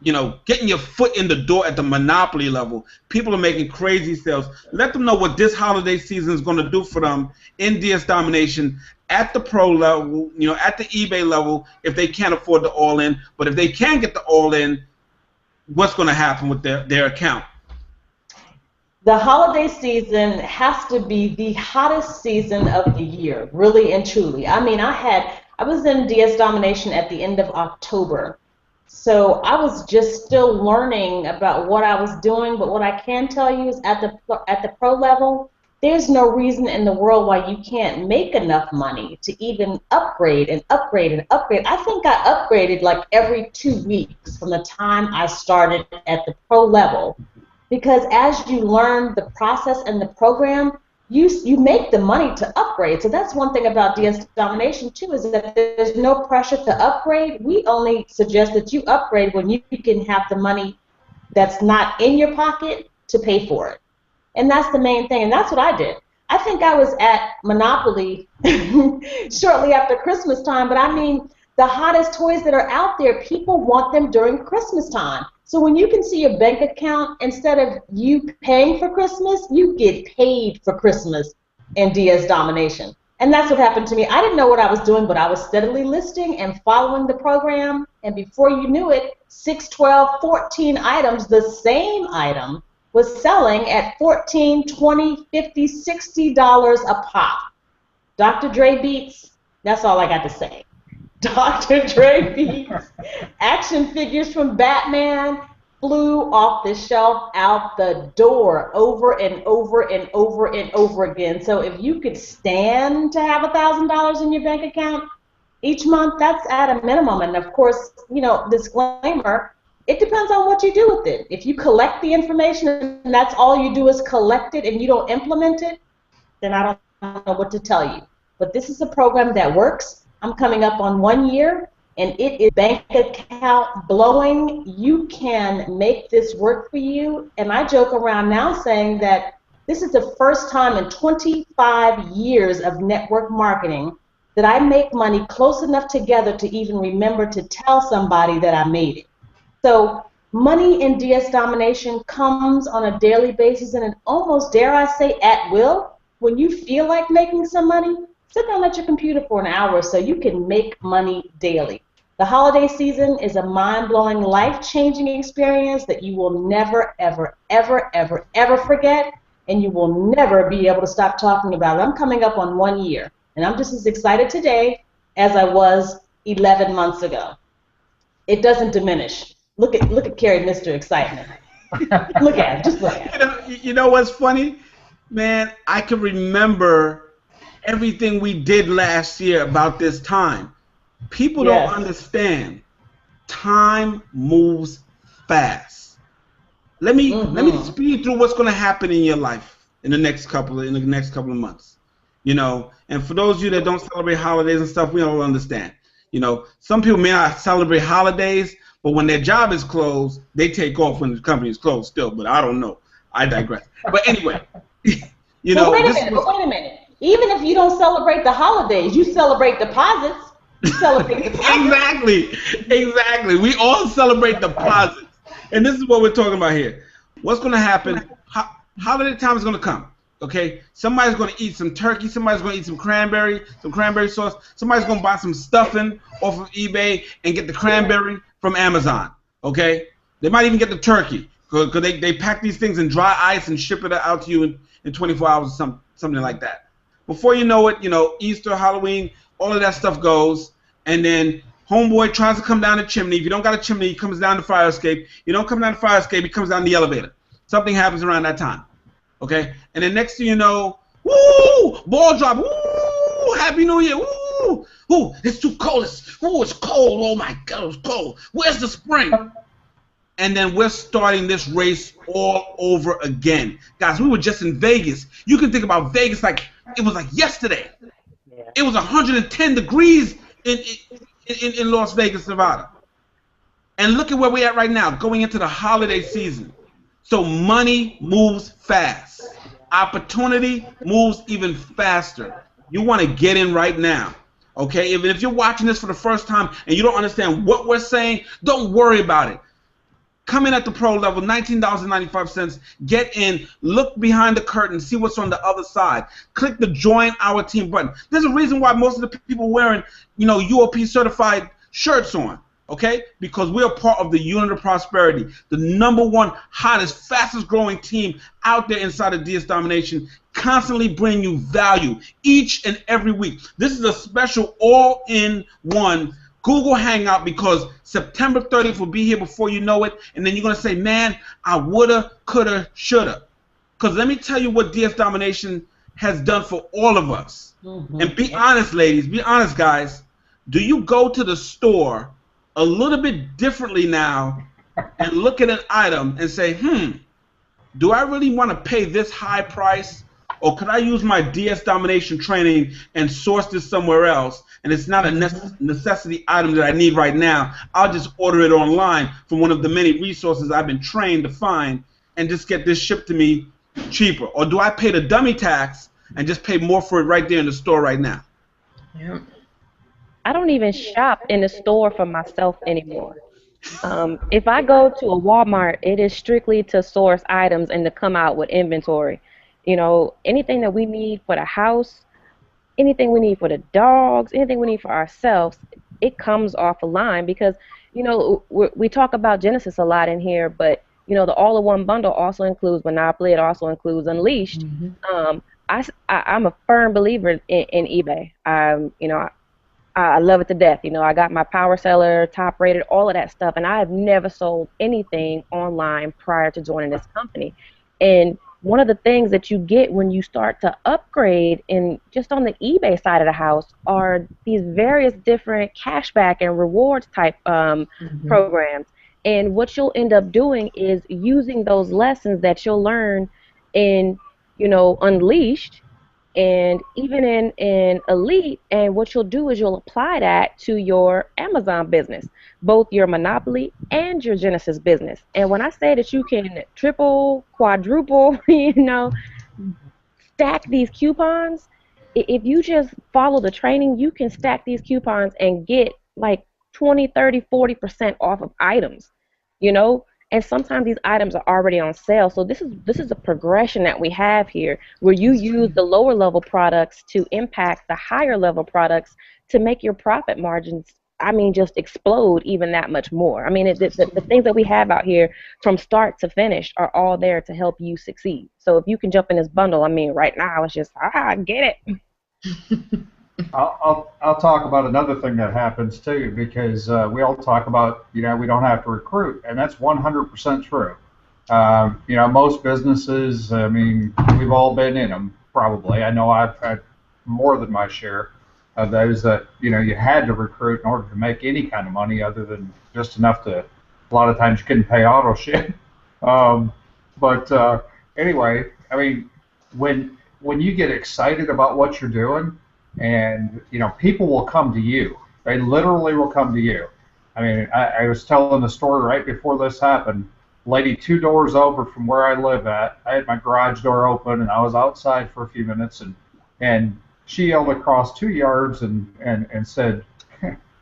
you know, getting your foot in the door at the monopoly level. People are making crazy sales. Let them know what this holiday season is going to do for them in DS Domination at the pro level, you know, at the eBay level if they can't afford the all-in. But if they can get the all-in, what's going to happen with their account? The holiday season has to be the hottest season of the year, really and truly. I mean, I was in DS Domination at the end of October. So I was just still learning about what I was doing, but what I can tell you is at the pro level, there's no reason in the world why you can't make enough money to even upgrade and upgrade and upgrade. I think I upgraded like every 2 weeks from the time I started at the pro level, because as you learn the process and the program, you make the money to upgrade. So that's one thing about DS Domination too, is that there's no pressure to upgrade. We only suggest that you upgrade when you can have the money that's not in your pocket to pay for it. And that's the main thing, and that's what I did. I think I was at Monopoly shortly after Christmas time, but I mean, the hottest toys that are out there, people want them during Christmas time. So when you can see your bank account, instead of you paying for Christmas, you get paid for Christmas in DS Domination. And that's what happened to me. I didn't know what I was doing, but I was steadily listing and following the program, and before you knew it, 6, 12, 14 items, the same item, was selling at $14, $20, $50, $60 a pop. Dr. Dre beats, that's all I got to say. Dr. Dre beats. Action figures from Batman flew off the shelf out the door over and over and over and over again. So if you could stand to have $1,000 in your bank account each month, that's at a minimum. And of course, you know, disclaimer, it depends on what you do with it. If you collect the information and that's all you do is collect it and you don't implement it, then I don't know what to tell you. But this is a program that works. I'm coming up on 1 year, and it is bank account blowing. You can make this work for you. And I joke around now saying that this is the first time in 25 years of network marketing that I make money close enough together to even remember to tell somebody that I made it. So money in DS Domination comes on a daily basis, and it almost, dare I say, at will. When you feel like making some money, sit down at your computer for an hour so you can make money daily. The holiday season is a mind-blowing, life-changing experience that you will never, ever, ever, ever, ever forget, and you will never be able to stop talking about it. I'm coming up on 1 year, and I'm just as excited today as I was 11 months ago. It doesn't diminish. Look at Carrie, Mr. Excitement. Look at him. Just look at him. You know what's funny? Man, I can remember everything we did last year about this time. People don't understand. Time moves fast. Let me speed through what's going to happen in your life in the next couple of months. You know, and for those of you that don't celebrate holidays and stuff, we all understand. You know, some people may not celebrate holidays, but when their job is closed, they take off when the company is closed still. But I don't know. I digress. But anyway, you know. Wait a minute. Even if you don't celebrate the holidays, you celebrate deposits. You celebrate deposits. Exactly. We all celebrate deposits. And this is what we're talking about here. What's going to happen? Holiday time is going to come. Okay? Somebody's going to eat some turkey. Somebody's going to eat some cranberry sauce. Somebody's going to buy some stuffing off of eBay and get the cranberry from Amazon. Okay? They might even get the turkey because they pack these things in dry ice and ship it out to you in 24 hours or something like that. Before you know it, you know, Easter, Halloween, all of that stuff goes, and then homeboy tries to come down the chimney. If you don't got a chimney, he comes down the fire escape. You don't come down the fire escape, he comes down the elevator. Something happens around that time. Okay? And then next thing you know, woo! Ball drop, woo! Happy New Year, woo! Ooh, it's too cold. It's cold. Oh my God, it's cold. Where's the spring? And then we're starting this race all over again. Guys, we were just in Vegas. You can think about Vegas like it was like yesterday. Yeah. It was 110 degrees in Las Vegas, Nevada. And look at where we're at right now, going into the holiday season. So money moves fast. Opportunity moves even faster. You want to get in right now. Okay? Even if you're watching this for the first time and you don't understand what we're saying, don't worry about it. Come in at the pro level, $19.95. Get in, look behind the curtain, see what's on the other side. Click the Join Our Team button. There's a reason why most of the people wearing, UOP certified shirts on, okay? Because we are part of the Unit of Prosperity, the #1 hottest, fastest growing team out there inside of DS Domination, constantly bringing you value each and every week. This is a special all-in-one Google Hangout because September 30th will be here before you know it, and then you're going to say, man, I woulda, coulda, shoulda. Because let me tell you what DS Domination has done for all of us. And be honest, ladies, be honest, guys. Do you go to the store a little bit differently now and look at an item and say, do I really want to pay this high price? Or could I use my DS Domination training and source this somewhere else, and it's not a necessity item that I need right now? I'll just order it online from one of the many resources I've been trained to find and just get this shipped to me cheaper. Or do I pay the dummy tax and just pay more for it right there in the store right now? Yeah. I don't even shop in the store for myself anymore. If I go to a Walmart, it is strictly to source items and to come out with inventory. Anything that we need for the house, anything we need for the dogs, anything we need for ourselves, it comes off a line because, we talk about Genesis a lot in here, but, the all-in-one bundle also includes Monopoly. It also includes Unleashed. I'm a firm believer in eBay. I love it to death. I got my power seller, top rated, all of that stuff, and I have never sold anything online prior to joining this company. And one of the things that you get when you start to upgrade in just on the eBay side of the house are these various different cashback and rewards type programs. And what you'll end up doing is using those lessons that you'll learn in, Unleashed and even in Elite, and what you'll do is you'll apply that to your Amazon business, both your Monopoly and your Genesis business. And when I say that you can triple, quadruple, stack these coupons, if you just follow the training, you can stack these coupons and get like 20, 30, 40% off of items, And sometimes these items are already on sale. So this is a progression that we have here where you use the lower level products to impact the higher level products to make your profit margins, just explode even that much more. The things that we have out here from start to finish are all there to help you succeed. So if you can jump in this bundle, right now it's just, get it. I'll talk about another thing that happens too, because we all talk about we don't have to recruit, and that's 100% true. Most businesses, we've all been in them probably. I know I've had more than my share of those that you had to recruit in order to make any kind of money other than just enough to. A lot of times you couldn't pay auto ship. Anyway, when you get excited about what you're doing. And people will come to you. They literally will come to you. I was telling the story right before this happened. Lady 2 doors over from where I live at. I had my garage door open and I was outside for a few minutes and she yelled across 2 yards and said,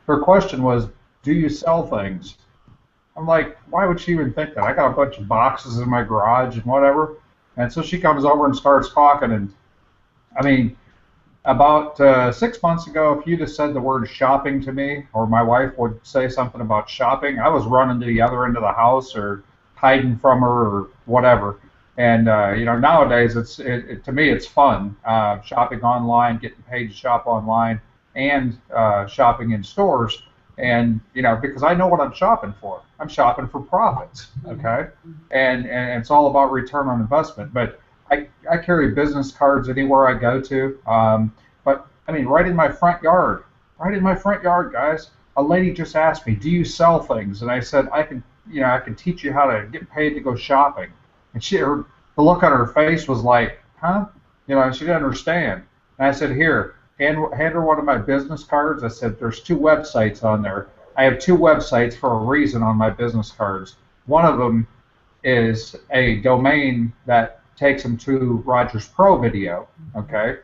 her question was, "Do you sell things?" I'm like, why would she even think that? I got a bunch of boxes in my garage and whatever. And so she comes over and starts talking and about 6 months ago, if you'd have said the word shopping to me, or my wife would say something about shopping, I was running to the other end of the house or hiding from her or whatever. And nowadays, to me, it's fun shopping online, getting paid to shop online, and shopping in stores. And because I know what I'm shopping for. I'm shopping for profits, okay? And it's all about return on investment. But I carry business cards anywhere I go to, but right in my front yard, guys. A lady just asked me, "Do you sell things?" And I said, "I can teach you how to get paid to go shopping." And the look on her face was like, "Huh?" She didn't understand. And I said, "Here, hand her one of my business cards." I said, "There's 2 websites on there. I have 2 websites for a reason on my business cards. One of them is a domain that takes them to Roger's Pro video, okay?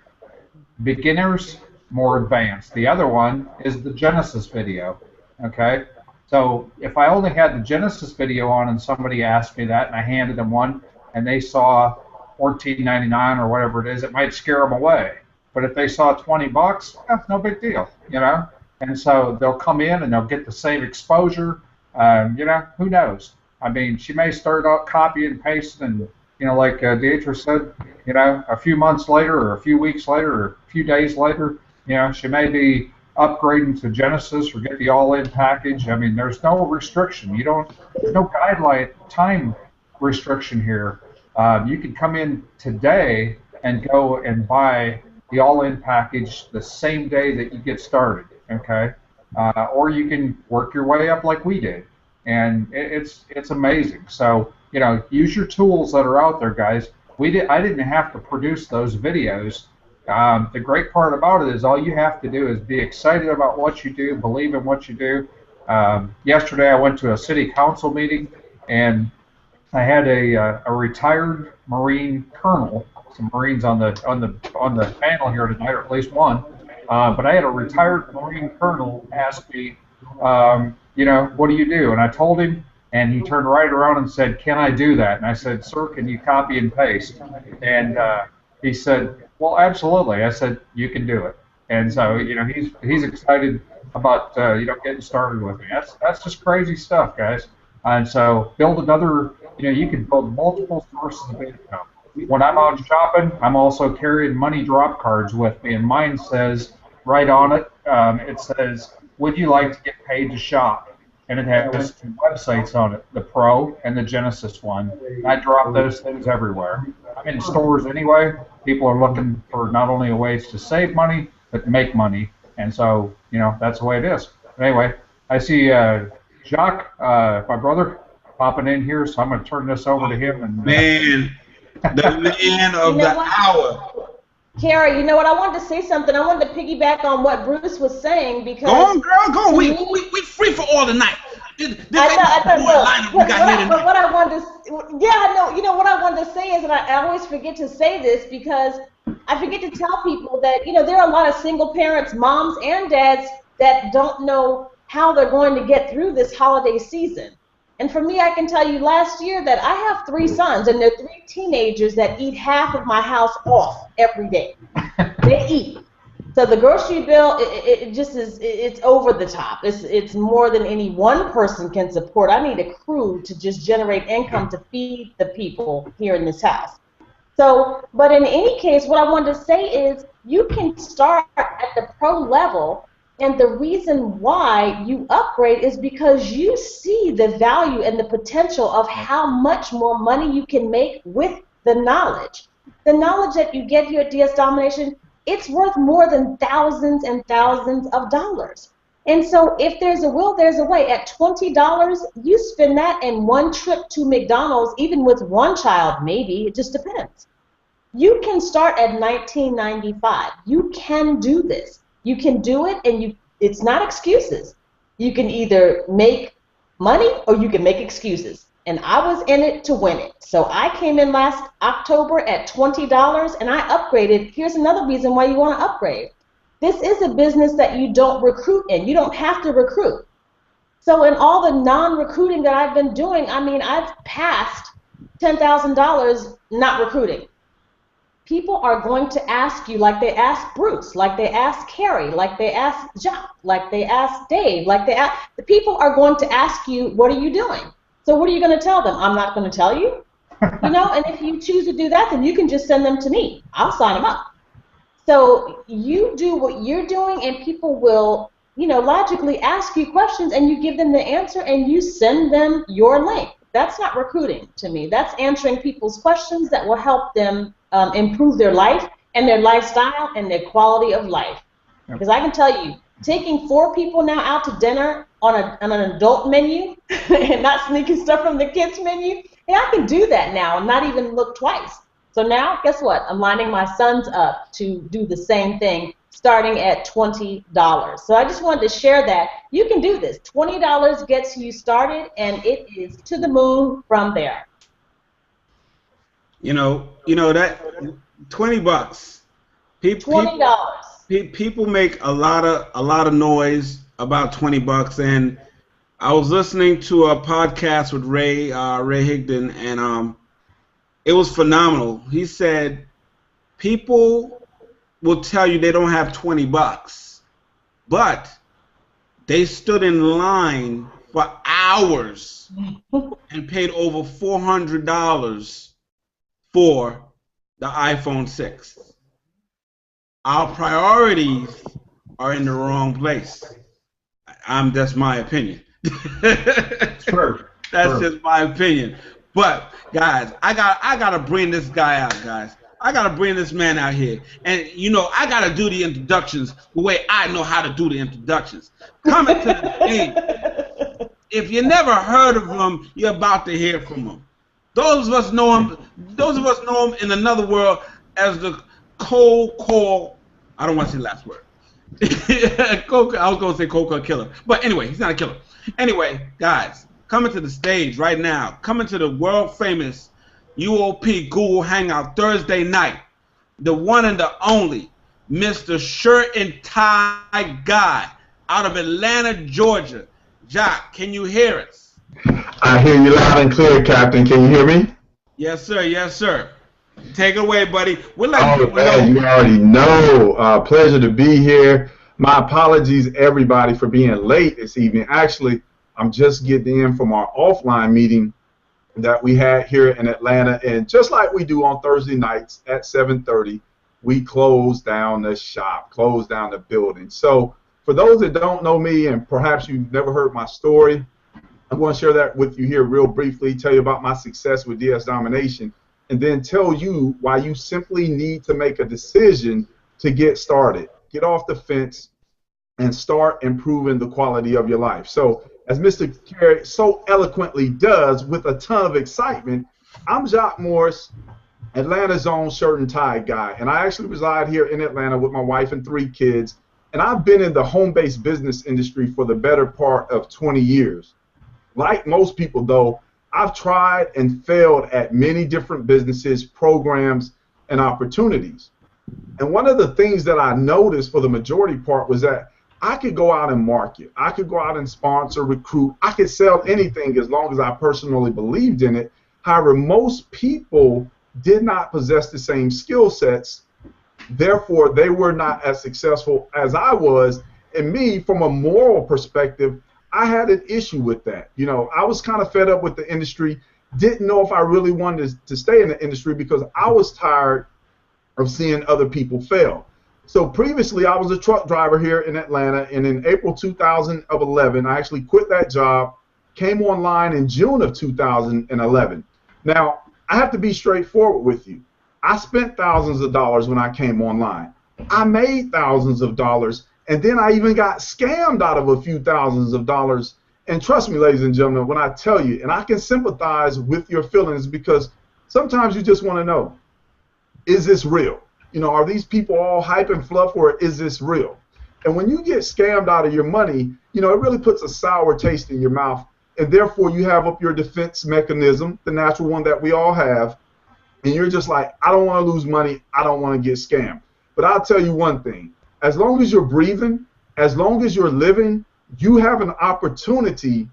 Beginners, more advanced. The other one is the Genesis video, okay? So if I only had the Genesis video on and somebody asked me that and I handed them one and they saw $14.99 or whatever it is, it might scare them away. But if they saw $20, no big deal, you know. And so they'll come in and they'll get the same exposure. You know, who knows? I mean, she may start out copying and pasting, and you know, like Deidre said, you know, a few months later, or a few weeks later, or a few days later, you know, she may be upgrading to Genesis or get the all-in package. I mean, there's no restriction. There's no guideline time restriction here. You can come in today and go and buy the all-in package the same day that you get started, okay? Or you can work your way up like we did, and it's amazing. So, you know, use your tools that are out there, guys. I didn't have to produce those videos. The great part about it is all you have to do is be excited about what you do, believe in what you do. Yesterday I went to a city council meeting, and I had a retired Marine colonel, some Marines on the panel here tonight, or at least one. But I had a retired Marine colonel ask me, you know, what do you do? And I told him, and he turned right around and said, can I do that? And I said, sir, can you copy and paste? And he said, well, absolutely. I said, you can do it. And so, you know, he's excited about, you know, getting started with me. That's just crazy stuff, guys. And so build another, you know, you can build multiple sources of income. When I'm out shopping, I'm also carrying money drop cards with me, and mine says, right on it, it says, would you like to get paid to shop? And it has two websites on it, the Pro and the Genesis one. I drop those things everywhere. I'm in stores anyway. People are looking for not only ways to save money, but to make money. And so, you know, that's the way it is. But anyway, I see Jacques, my brother, popping in here, so I'm going to turn this over to him. And man, the man of the hour. Kara, you know what? I wanted to say something. I wanted to piggyback on what Bruce was saying because. Go on, girl, go on. We free for all tonight. I know. But what I wanted to, yeah, I know. You know what I wanted to say is, and I always forget to say this because I forget to tell people that you know there are a lot of single parents, moms and dads that don't know how they're going to get through this holiday season. And for me, I can tell you last year that I have 3 sons, and they're 3 teenagers that eat half of my house off every day. They eat. So the grocery bill, it just is, it's over the top. It's more than any one person can support. I need a crew to just generate income to feed the people here in this house. So, but in any case, what I wanted to say is you can start at the pro level. And the reason why you upgrade is because you see the value and the potential of how much more money you can make with the knowledge. The knowledge that you get here at DS Domination, it's worth more than thousands and thousands of dollars. And so if there's a will, there's a way. At $20, you spend that in one trip to McDonald's, even with one child, maybe. It just depends. You can start at $19.95. You can do this. You can do it, and it's not excuses. You can either make money or you can make excuses. And I was in it to win it. So I came in last October at $20, and I upgraded. Here's another reason why you want to upgrade. This is a business that you don't recruit in. You don't have to recruit. So in all the non-recruiting that I've been doing, I mean, I've passed $10,000 not recruiting. People are going to ask you like they ask Bruce, like they ask Carrie, like they ask Jacques, like they ask Dave, like the people are going to ask you, what are you doing? So what are you going to tell them? I'm not going to tell you. You know, and if you choose to do that, then you can just send them to me. I'll sign them up. So you do what you're doing, and people will, you know, logically ask you questions, and you give them the answer, and you send them your link. That's not recruiting to me. That's answering people's questions that will help them improve their life and their lifestyle and their quality of life. Because I can tell you, taking 4 people now out to dinner on an adult menu and not sneaking stuff from the kids menu, yeah, I can do that now and not even look twice. So now, guess what? I'm lining my sons up to do the same thing starting at $20. So I just wanted to share that. You can do this. $20 gets you started, and it is to the moon from there. You know that $20. $20. People make a lot of noise about $20, and I was listening to a podcast with Ray Higdon, and it was phenomenal. He said people will tell you they don't have $20, but they stood in line for hours and paid over $400 for the iPhone 6. Our priorities are in the wrong place. That's my opinion. Sure. That's just my opinion. But guys, I gotta bring this guy out, guys. I gotta bring this man out here, and you know I gotta do the introductions the way I know how to do the introductions. Coming to the stage. If you never heard of him, you're about to hear from him. Those of us know him. Those of us know him in another world as the cold call. I don't want to say the last word. I was gonna say cold call killer, but anyway, he's not a killer. Anyway, guys, coming to the stage right now, coming to the world famous UOP Google Hangout Thursday night, the one and the only Mr. Shirt and Tie Guy out of Atlanta, Georgia. Jock, can you hear us? I hear you loud and clear, Captain. Can you hear me? Yes, sir. Yes, sir. Take it away, buddy. We'd like Oh, man, you already know. Pleasure to be here. My apologies, everybody, for being late this evening. Actually, I'm just getting in from our offline meeting that we had here in Atlanta, and just like we do on Thursday nights at 7:30, we close down the shop, close down the building. So for those that don't know me, and perhaps you've never heard my story, I'm going to share that with you here real briefly, tell you about my success with DS Domination, and then tell you why you simply need to make a decision to get started. Get off the fence and start improving the quality of your life. So as Mr. Carey so eloquently does with a ton of excitement, I'm Jacques Morris, Atlanta's own shirt and tie guy, and I actually reside here in Atlanta with my wife and 3 kids, and I've been in the home-based business industry for the better part of 20 years. Like most people, though, I've tried and failed at many different businesses, programs, and opportunities. And one of the things that I noticed for the majority part was that I could go out and market. I could go out and sponsor, recruit. I could sell anything as long as I personally believed in it. However, most people did not possess the same skill sets. Therefore, they were not as successful as I was. And me, from a moral perspective, I had an issue with that. You know, I was kind of fed up with the industry, didn't know if I really wanted to stay in the industry because I was tired of seeing other people fail. So previously, I was a truck driver here in Atlanta, and in April 2011, I actually quit that job, came online in June of 2011. Now, I have to be straightforward with you. I spent thousands of dollars when I came online. I made thousands of dollars, and then I even got scammed out of a few thousands of dollars. And trust me, ladies and gentlemen, when I tell you, and I can sympathize with your feelings because sometimes you just want to know, is this real? You know, are these people all hype and fluff, or is this real? And when you get scammed out of your money, you know, it really puts a sour taste in your mouth, and therefore you have up your defense mechanism, the natural one that we all have, and you're just like, I don't want to lose money, I don't want to get scammed. But I'll tell you one thing, as long as you're breathing, as long as you're living, you have an opportunity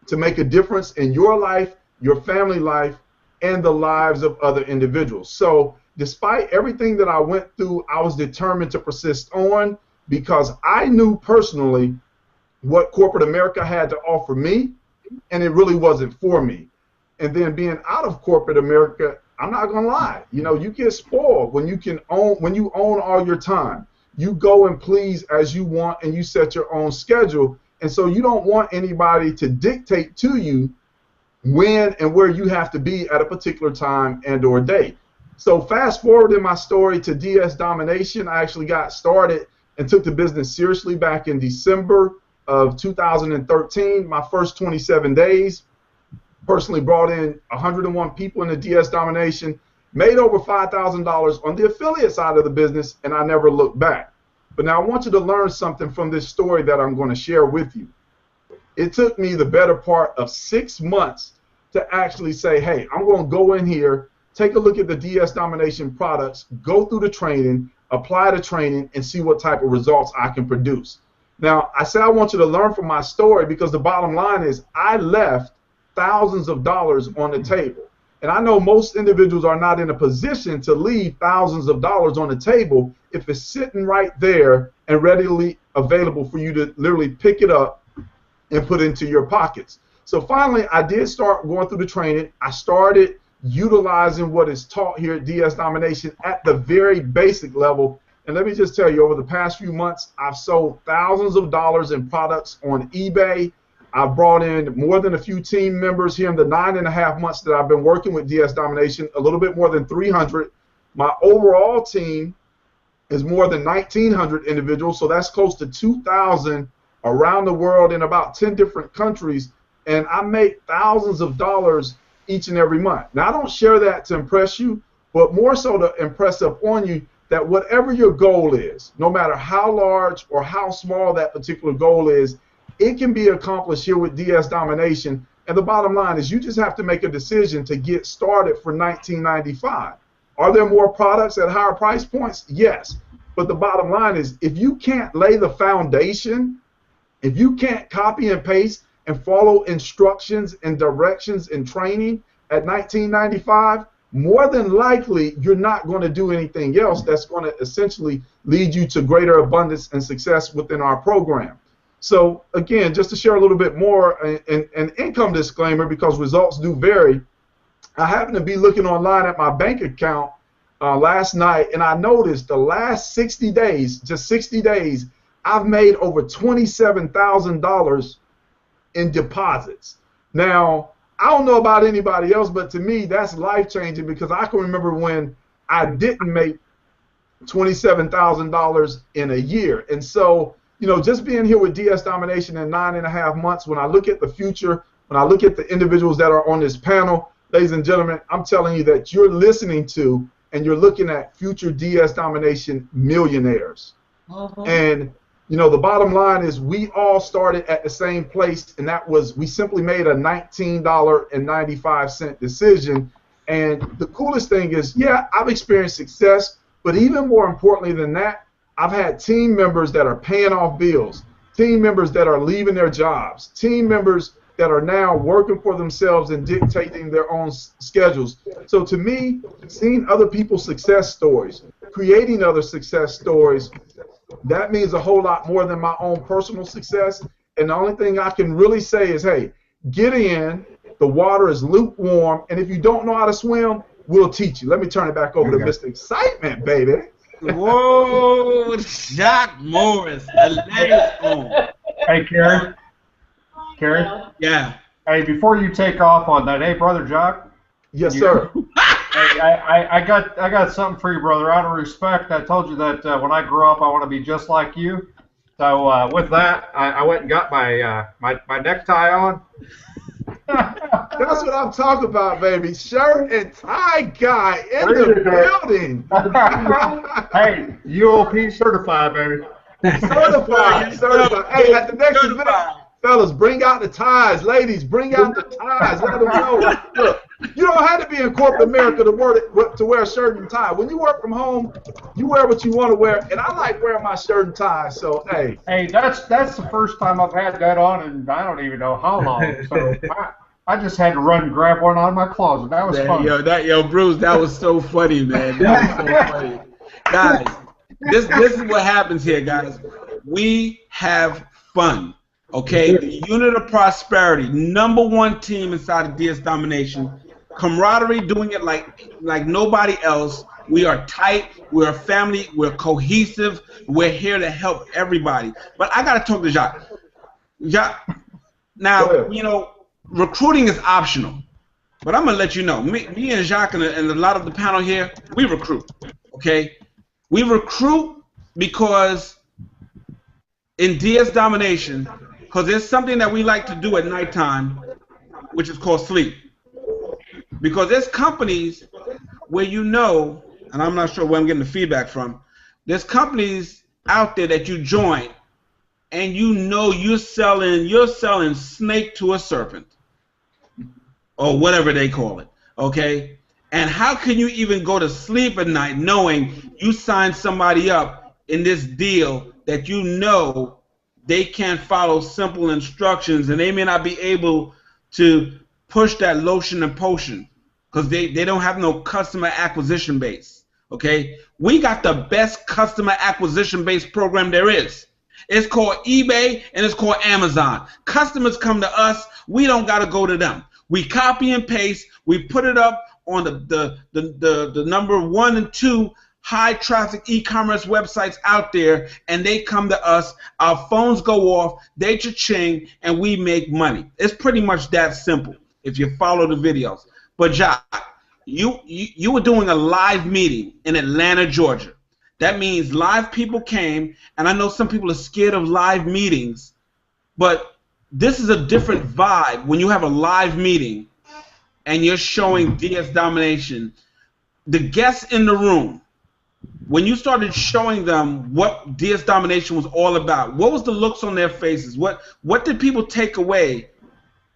to make a difference in your life, your family life, and the lives of other individuals. So despite everything that I went through, I was determined to persist on because I knew personally what corporate America had to offer me, and it really wasn't for me. And then being out of corporate America, I'm not gonna lie, you know, you get spoiled when you own all your time. You go and please as you want, and you set your own schedule, and so you don't want anybody to dictate to you when and where you have to be at a particular time and or date. So fast forward in my story to DS Domination, I actually got started and took the business seriously back in December of 2013, my first 27 days. Personally brought in 101 people in the DS Domination, made over $5,000 on the affiliate side of the business, and I never looked back. But now I want you to learn something from this story that I'm going to share with you. It took me the better part of 6 months to actually say, hey, I'm going to go in here, take a look at the DS Domination products, go through the training, apply the training, and see what type of results I can produce. Now, I said I want you to learn from my story because the bottom line is I left thousands of dollars on the table. And I know most individuals are not in a position to leave thousands of dollars on the table if it's sitting right there and readily available for you to literally pick it up and put into your pockets. So finally, I did start going through the training. I started utilizing what is taught here at DS Domination at the very basic level. And let me just tell you, over the past few months, I've sold thousands of dollars in products on eBay. I've brought in more than a few team members here in the 9.5 months that I've been working with DS Domination, a little bit more than 300. My overall team is more than 1,900 individuals, so that's close to 2,000 around the world in about 10 different countries, and I make thousands of dollars each and every month. Now, I don't share that to impress you, but more so to impress upon you that whatever your goal is, no matter how large or how small that particular goal is, it can be accomplished here with DS Domination. And the bottom line is you just have to make a decision to get started for $19.95. Are there more products at higher price points? Yes. But the bottom line is if you can't lay the foundation, if you can't copy and paste and follow instructions and directions and training at $19.95, more than likely you're not going to do anything else that's going to essentially lead you to greater abundance and success within our program. So again, just to share a little bit more, an income disclaimer because results do vary. I happened to be looking online at my bank account last night, and I noticed the last 60 days, just 60 days, I've made over $27,000 in deposits. Now, I don't know about anybody else, but to me, that's life-changing because I can remember when I didn't make $27,000 in a year. And so, you know, just being here with DS Domination in 9.5 months, when I look at the future, when I look at the individuals that are on this panel, ladies and gentlemen, I'm telling you that you're listening to and you're looking at future DS Domination millionaires. And, you know, the bottom line is we all started at the same place, and that was we simply made a $19.95 decision. And the coolest thing is, yeah, I've experienced success, but even more importantly than that, I've had team members that are paying off bills, team members that are leaving their jobs, team members that are now working for themselves and dictating their own schedules. So to me, seeing other people's success stories, creating other success stories, that means a whole lot more than my own personal success. And the only thing I can really say is, hey, get in, the water is lukewarm, and if you don't know how to swim, we'll teach you. Let me turn it back over to Mr. Excitement, baby. Whoa, Jacques Morris, the latest on. Hey, Kerry. Kerry? Yeah. Hey, before you take off on that, hey, Brother Jock. Yes, sir. Hey, I got something for you, brother. Out of respect, I told you that when I grow up, I want to be just like you. So with that, I went and got my my necktie on. That's what I'm talking about, baby. Shirt and tie guy in the building. Hey, UOP certified, baby. Certified. Hey, at the next event, fellas, bring out the ties. Ladies, bring out the ties. Let them know. Look, you don't have to be in corporate America to wear a shirt and tie. When you work from home, you wear what you want to wear, and I like wearing my shirt and tie. So, hey. Hey, that's the first time I've had that on, and I don't even know how long. So I just had to run and grab one out of my closet. That was fun. Yo, Bruce, that was so funny, man. That was so funny. Guys, this is what happens here, guys. We have fun. Okay, the unit of prosperity, #1 team inside of DS Domination. Camaraderie, doing it like nobody else. We are tight. We're a family. We're cohesive. We're here to help everybody. But I gotta talk to Jacques. Jacques, now you know recruiting is optional, but I'm gonna let you know. Me and Jacques and a lot of the panel here, we recruit. Okay, we recruit because in DS Domination. Because there's something that we like to do at nighttime, which is called sleep. Because there's companies where you know, and I'm not sure where I'm getting the feedback from, there's companies out there that you join, and you know you're selling snake to a serpent, or whatever they call it, okay? And how can you even go to sleep at night knowing you signed somebody up in this deal that you know they can't follow simple instructions, and they may not be able to push that lotion and potion because they don't have no customer acquisition base. Okay, we got the best customer acquisition base program there is. It's called eBay and it's called Amazon. Customers come to us. We don't got to go to them. We copy and paste. We put it up on the number 1 and 2 high traffic e-commerce websites out there, and they come to us. Our phones go off, they cha-ching, and we make money. It's pretty much that simple if you follow the videos. But Jock, you were doing a live meeting in Atlanta, Georgia. That means live people came, and I know some people are scared of live meetings, but this is a different vibe when you have a live meeting and you're showing DS Domination. The guests in the room, when you started showing them what DS Domination was all about, what was the looks on their faces? What did people take away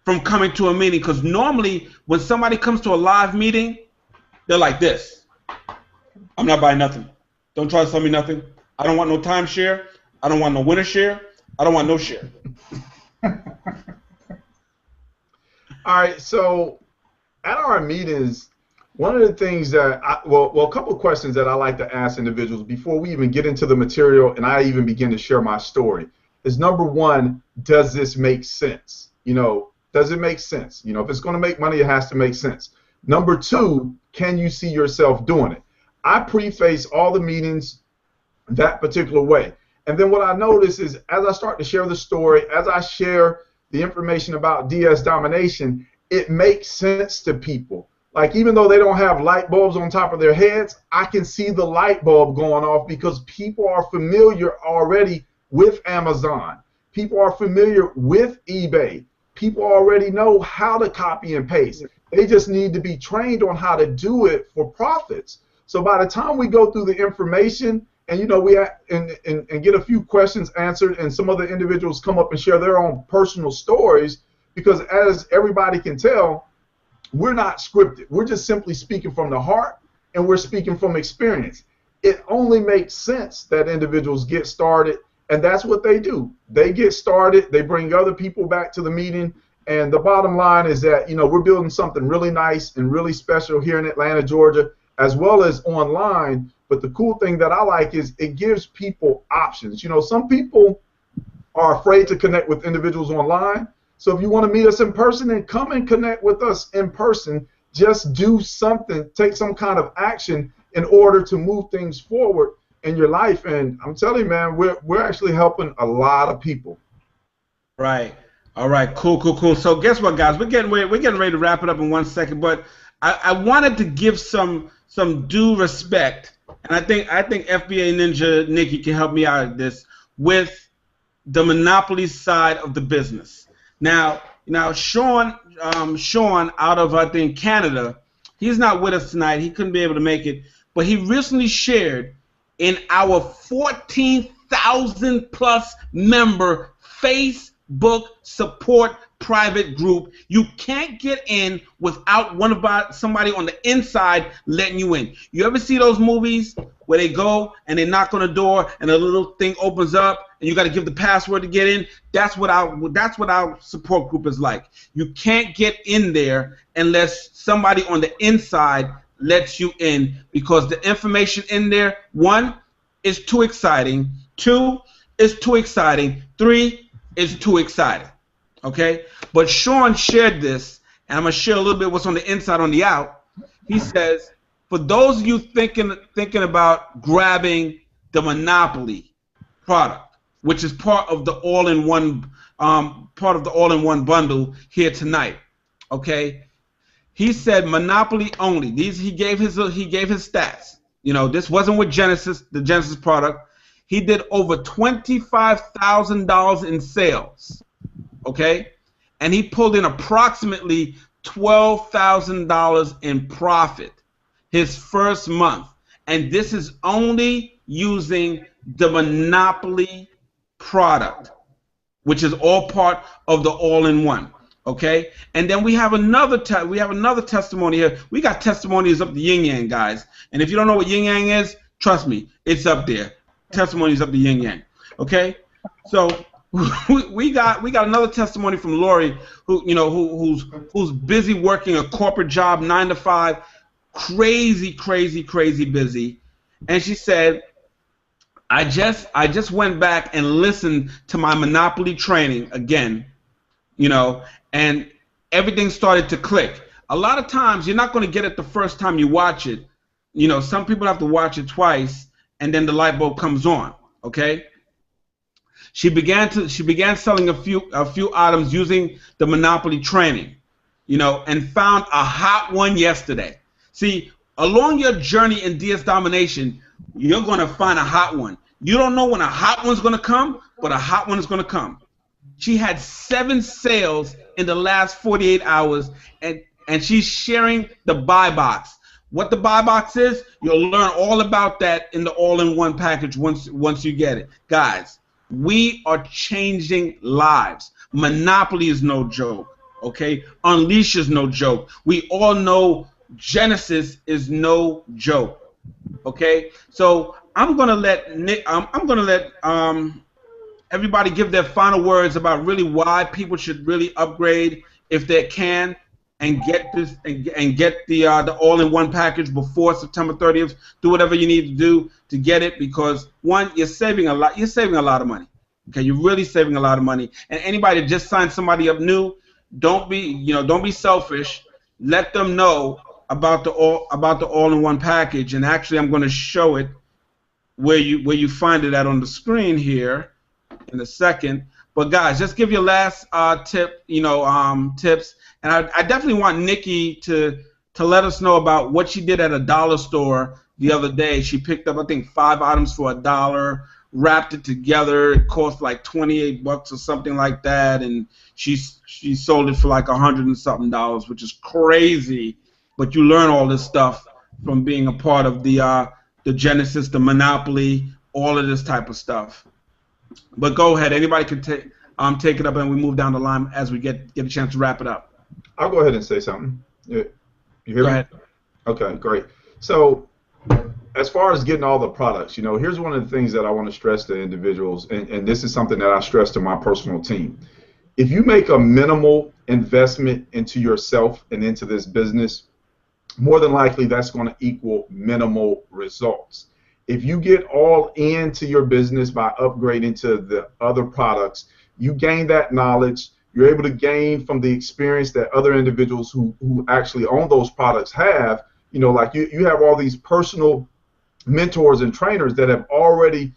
from coming to a meeting? Because normally when somebody comes to a live meeting, they're like this. I'm not buying nothing. Don't try to sell me nothing. I don't want no timeshare. I don't want no winner share. I don't want no share. All right, so at our meetings, one of the things that, a couple of questions that I like to ask individuals before we even get into the material and I even begin to share my story is, number one, does this make sense? You know, does it make sense? You know, if it's going to make money, it has to make sense. Number two, can you see yourself doing it? I preface all the meetings that particular way. And then what I notice is as I start to share the story, as I share the information about DS Domination, it makes sense to people. Like, even though they don't have light bulbs on top of their heads, I can see the light bulb going off because people are familiar already with Amazon. People are familiar with eBay. People already know how to copy and paste. They just need to be trained on how to do it for profits. So by the time we go through the information and, you know, and get a few questions answered, and some other individuals come up and share their own personal stories, because as everybody can tell, we're not scripted. We're just simply speaking from the heart, and we're speaking from experience. It only makes sense that individuals get started, and that's what they do. They get started, they bring other people back to the meeting, and the bottom line is that, you know, we're building something really nice and really special here in Atlanta, Georgia, as well as online. But the cool thing that I like is it gives people options. You know, some people are afraid to connect with individuals online. So if you want to meet us in person, then come and connect with us in person. Just do something, take some kind of action in order to move things forward in your life. And I'm telling you, man, we're actually helping a lot of people. Right. All right. Cool. So guess what, guys? We're getting ready to wrap it up in 1 second. But I wanted to give some due respect, and I think FBA Ninja Nikki can help me out with this, with the monopoly side of the business. Now Sean out of, I think, Canada, he's not with us tonight. He couldn't be able to make it, but he recently shared in our 14,000 plus member Facebook support private group. You can't get in without somebody on the inside letting you in. You ever see those movies where they go and they knock on the door and a little thing opens up and you got to give the password to get in? That's what our support group is like. You can't get in there unless somebody on the inside lets you in, because the information in there, 1, is too exciting, 2, is too exciting, 3, is too exciting. Okay? But Sean shared this, and I'm going to share a little bit what's on the inside, on the out. He says, for those of you thinking about grabbing the Monopoly product, which is part of the all-in-one bundle here tonight, okay? He said Monopoly only. He gave his stats. You know, this wasn't with Genesis, the Genesis product. He did over $25,000 in sales. Okay, and he pulled in approximately $12,000 in profit his first month, and this is only using the Monopoly product, which is all part of the all-in-one. Okay, and then we have another testimony here. We got testimonies up the yin yang, guys, and if you don't know what yin yang is, trust me, it's up there. Testimonies up the yin yang. Okay, so we got another testimony from Lori, who's busy working a corporate job, 9 to 5, crazy busy, and she said, I just went back and listened to my Monopoly training again, and everything started to click. A lot of times you're not going to get it the first time you watch it. Some people have to watch it twice, and then the light bulb comes on. Okay. She began selling a few items using the Monopoly training, and found a hot one yesterday. See, along your journey in DS Domination, you're going to find a hot one. You don't know when a hot one's going to come, but a hot one is going to come. She had 7 sales in the last 48 hours, and she's sharing the buy box. What the buy box is, you'll learn all about that in the all-in-one package once you get it. Guys, we are changing lives. Monopoly is no joke, okay? Unleash is no joke. We all know Genesis is no joke, okay? So I'm gonna let everybody give their final words about really why people should really upgrade if they can, and get this and get the all-in-one package before September 30th. Do whatever you need to do to get it, because one, you're saving a lot. You're saving a lot of money. Okay, you're really saving a lot of money. And anybody that just signed somebody up new, don't be selfish. Let them know about the all-in-one package. And actually, I'm going to show it where you find it at on the screen here in a second. But guys, just give your last tips. And I definitely want Nikki to let us know about what she did at a dollar store the other day. She picked up, I think, 5 items for $1, wrapped it together. It cost like $28 or something like that, and she sold it for like $100 and something, which is crazy. But you learn all this stuff from being a part of the Genesis, the Monopoly, all of this type of stuff. But go ahead, anybody can take it up, and we move down the line as we get a chance to wrap it up. I'll go ahead and say something. You hear me? Go ahead. Okay, great. So as far as getting all the products, here's one of the things that I want to stress to individuals, and this is something that I stress to my personal team. If you make a minimal investment into yourself and into this business, more than likely that's going to equal minimal results. If you get all into your business by upgrading to the other products, you gain that knowledge. You're able to gain from the experience that other individuals who actually own those products have. Like you have all these personal mentors and trainers that have already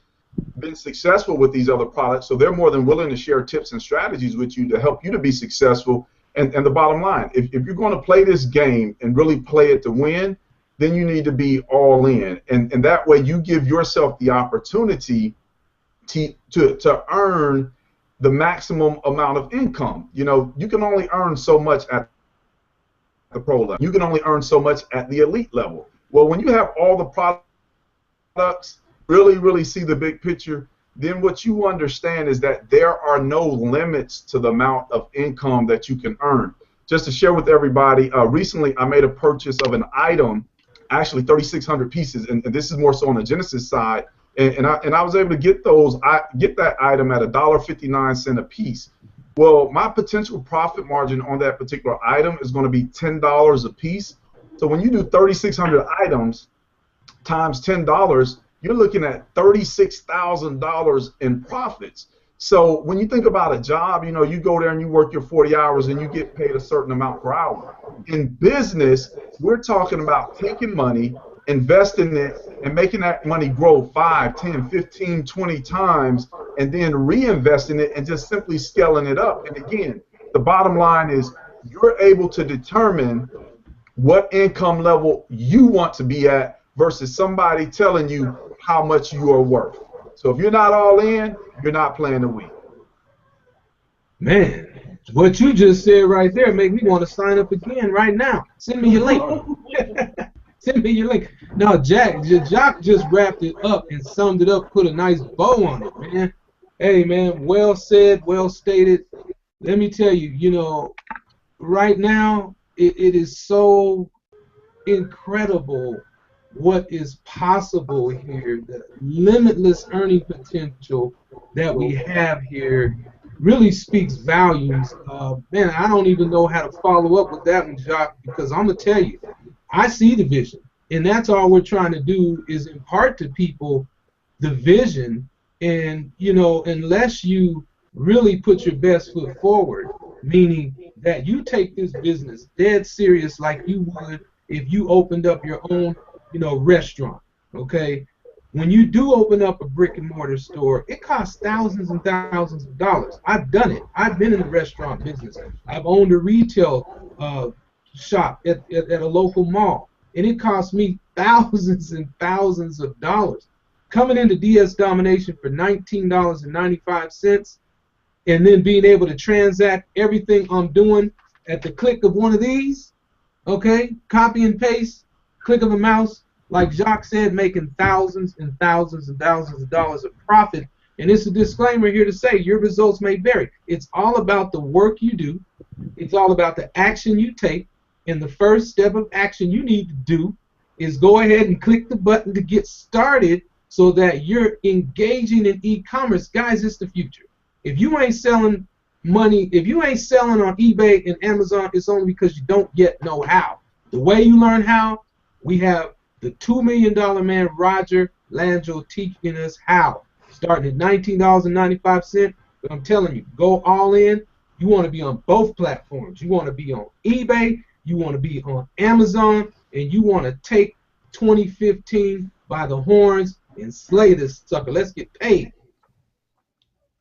been successful with these other products, so they're more than willing to share tips and strategies with you to help you to be successful. And the bottom line, if you're going to play this game and really play it to win, then you need to be all in. And that way you give yourself the opportunity to earn the maximum amount of income. You can only earn so much at the pro level. You can only earn so much at the elite level. Well, when you have all the products, really see the big picture, then what you understand is that there are no limits to the amount of income that you can earn. Just to share with everybody, recently I made a purchase of an item, actually 3,600 pieces, and this is more so on the Genesis side, and I was able to get that item at $1.59 a piece. Well, my potential profit margin on that particular item is going to be $10 a piece. So when you do 3,600 items times $10, you're looking at $36,000 in profits. So when you think about a job, you go there and you work your 40 hours and you get paid a certain amount per hour. In business, we're talking about taking money, investing it, and making that money grow 5, 10, 15, 20 times, and then reinvesting it and just simply scaling it up. And again, the bottom line is you're able to determine what income level you want to be at versus somebody telling you how much you are worth. So if you're not all in, you're not playing to win. Man, what you just said right there make me want to sign up again right now. Send me your link. Send me your link. Now, Jock just wrapped it up and summed it up, put a nice bow on it, man. Hey, man, well said, well stated. Let me tell you, right now, it is so incredible what is possible here, the limitless earning potential that we have here really speaks volumes. Man, I don't even know how to follow up with that one, Jacques, because I'm going to tell you, I see the vision, and that's all we're trying to do is impart to people the vision. And, you know, unless you really put your best foot forward, meaning that you take this business dead serious like you would if you opened up your own, you know, restaurant, okay? When you do open up a brick and mortar store, it costs thousands and thousands of dollars. I've done it. I've been in the restaurant business. I've owned a retail shop at a local mall, and it cost me thousands and thousands of dollars. Coming into DS Domination for $19.95, and then being able to transact everything I'm doing at the click of one of these, okay, copy and paste, click of a mouse, like Jacques said, making thousands and thousands and thousands of dollars of profit. And it's a disclaimer here to say your results may vary. It's all about the work you do. It's all about the action you take. And the first step of action you need to do is go ahead and click the button to get started so that you're engaging in e-commerce. Guys, it's the future. If you ain't selling money, if you ain't selling on eBay and Amazon, it's only because you don't yet know how. The way you learn how, we have the $2 million man Roger Langille teaching us how. Starting at $19.95, but I'm telling you, go all in. You want to be on both platforms. You want to be on eBay, you want to be on Amazon, and you want to take 2015 by the horns and slay this sucker. Let's get paid.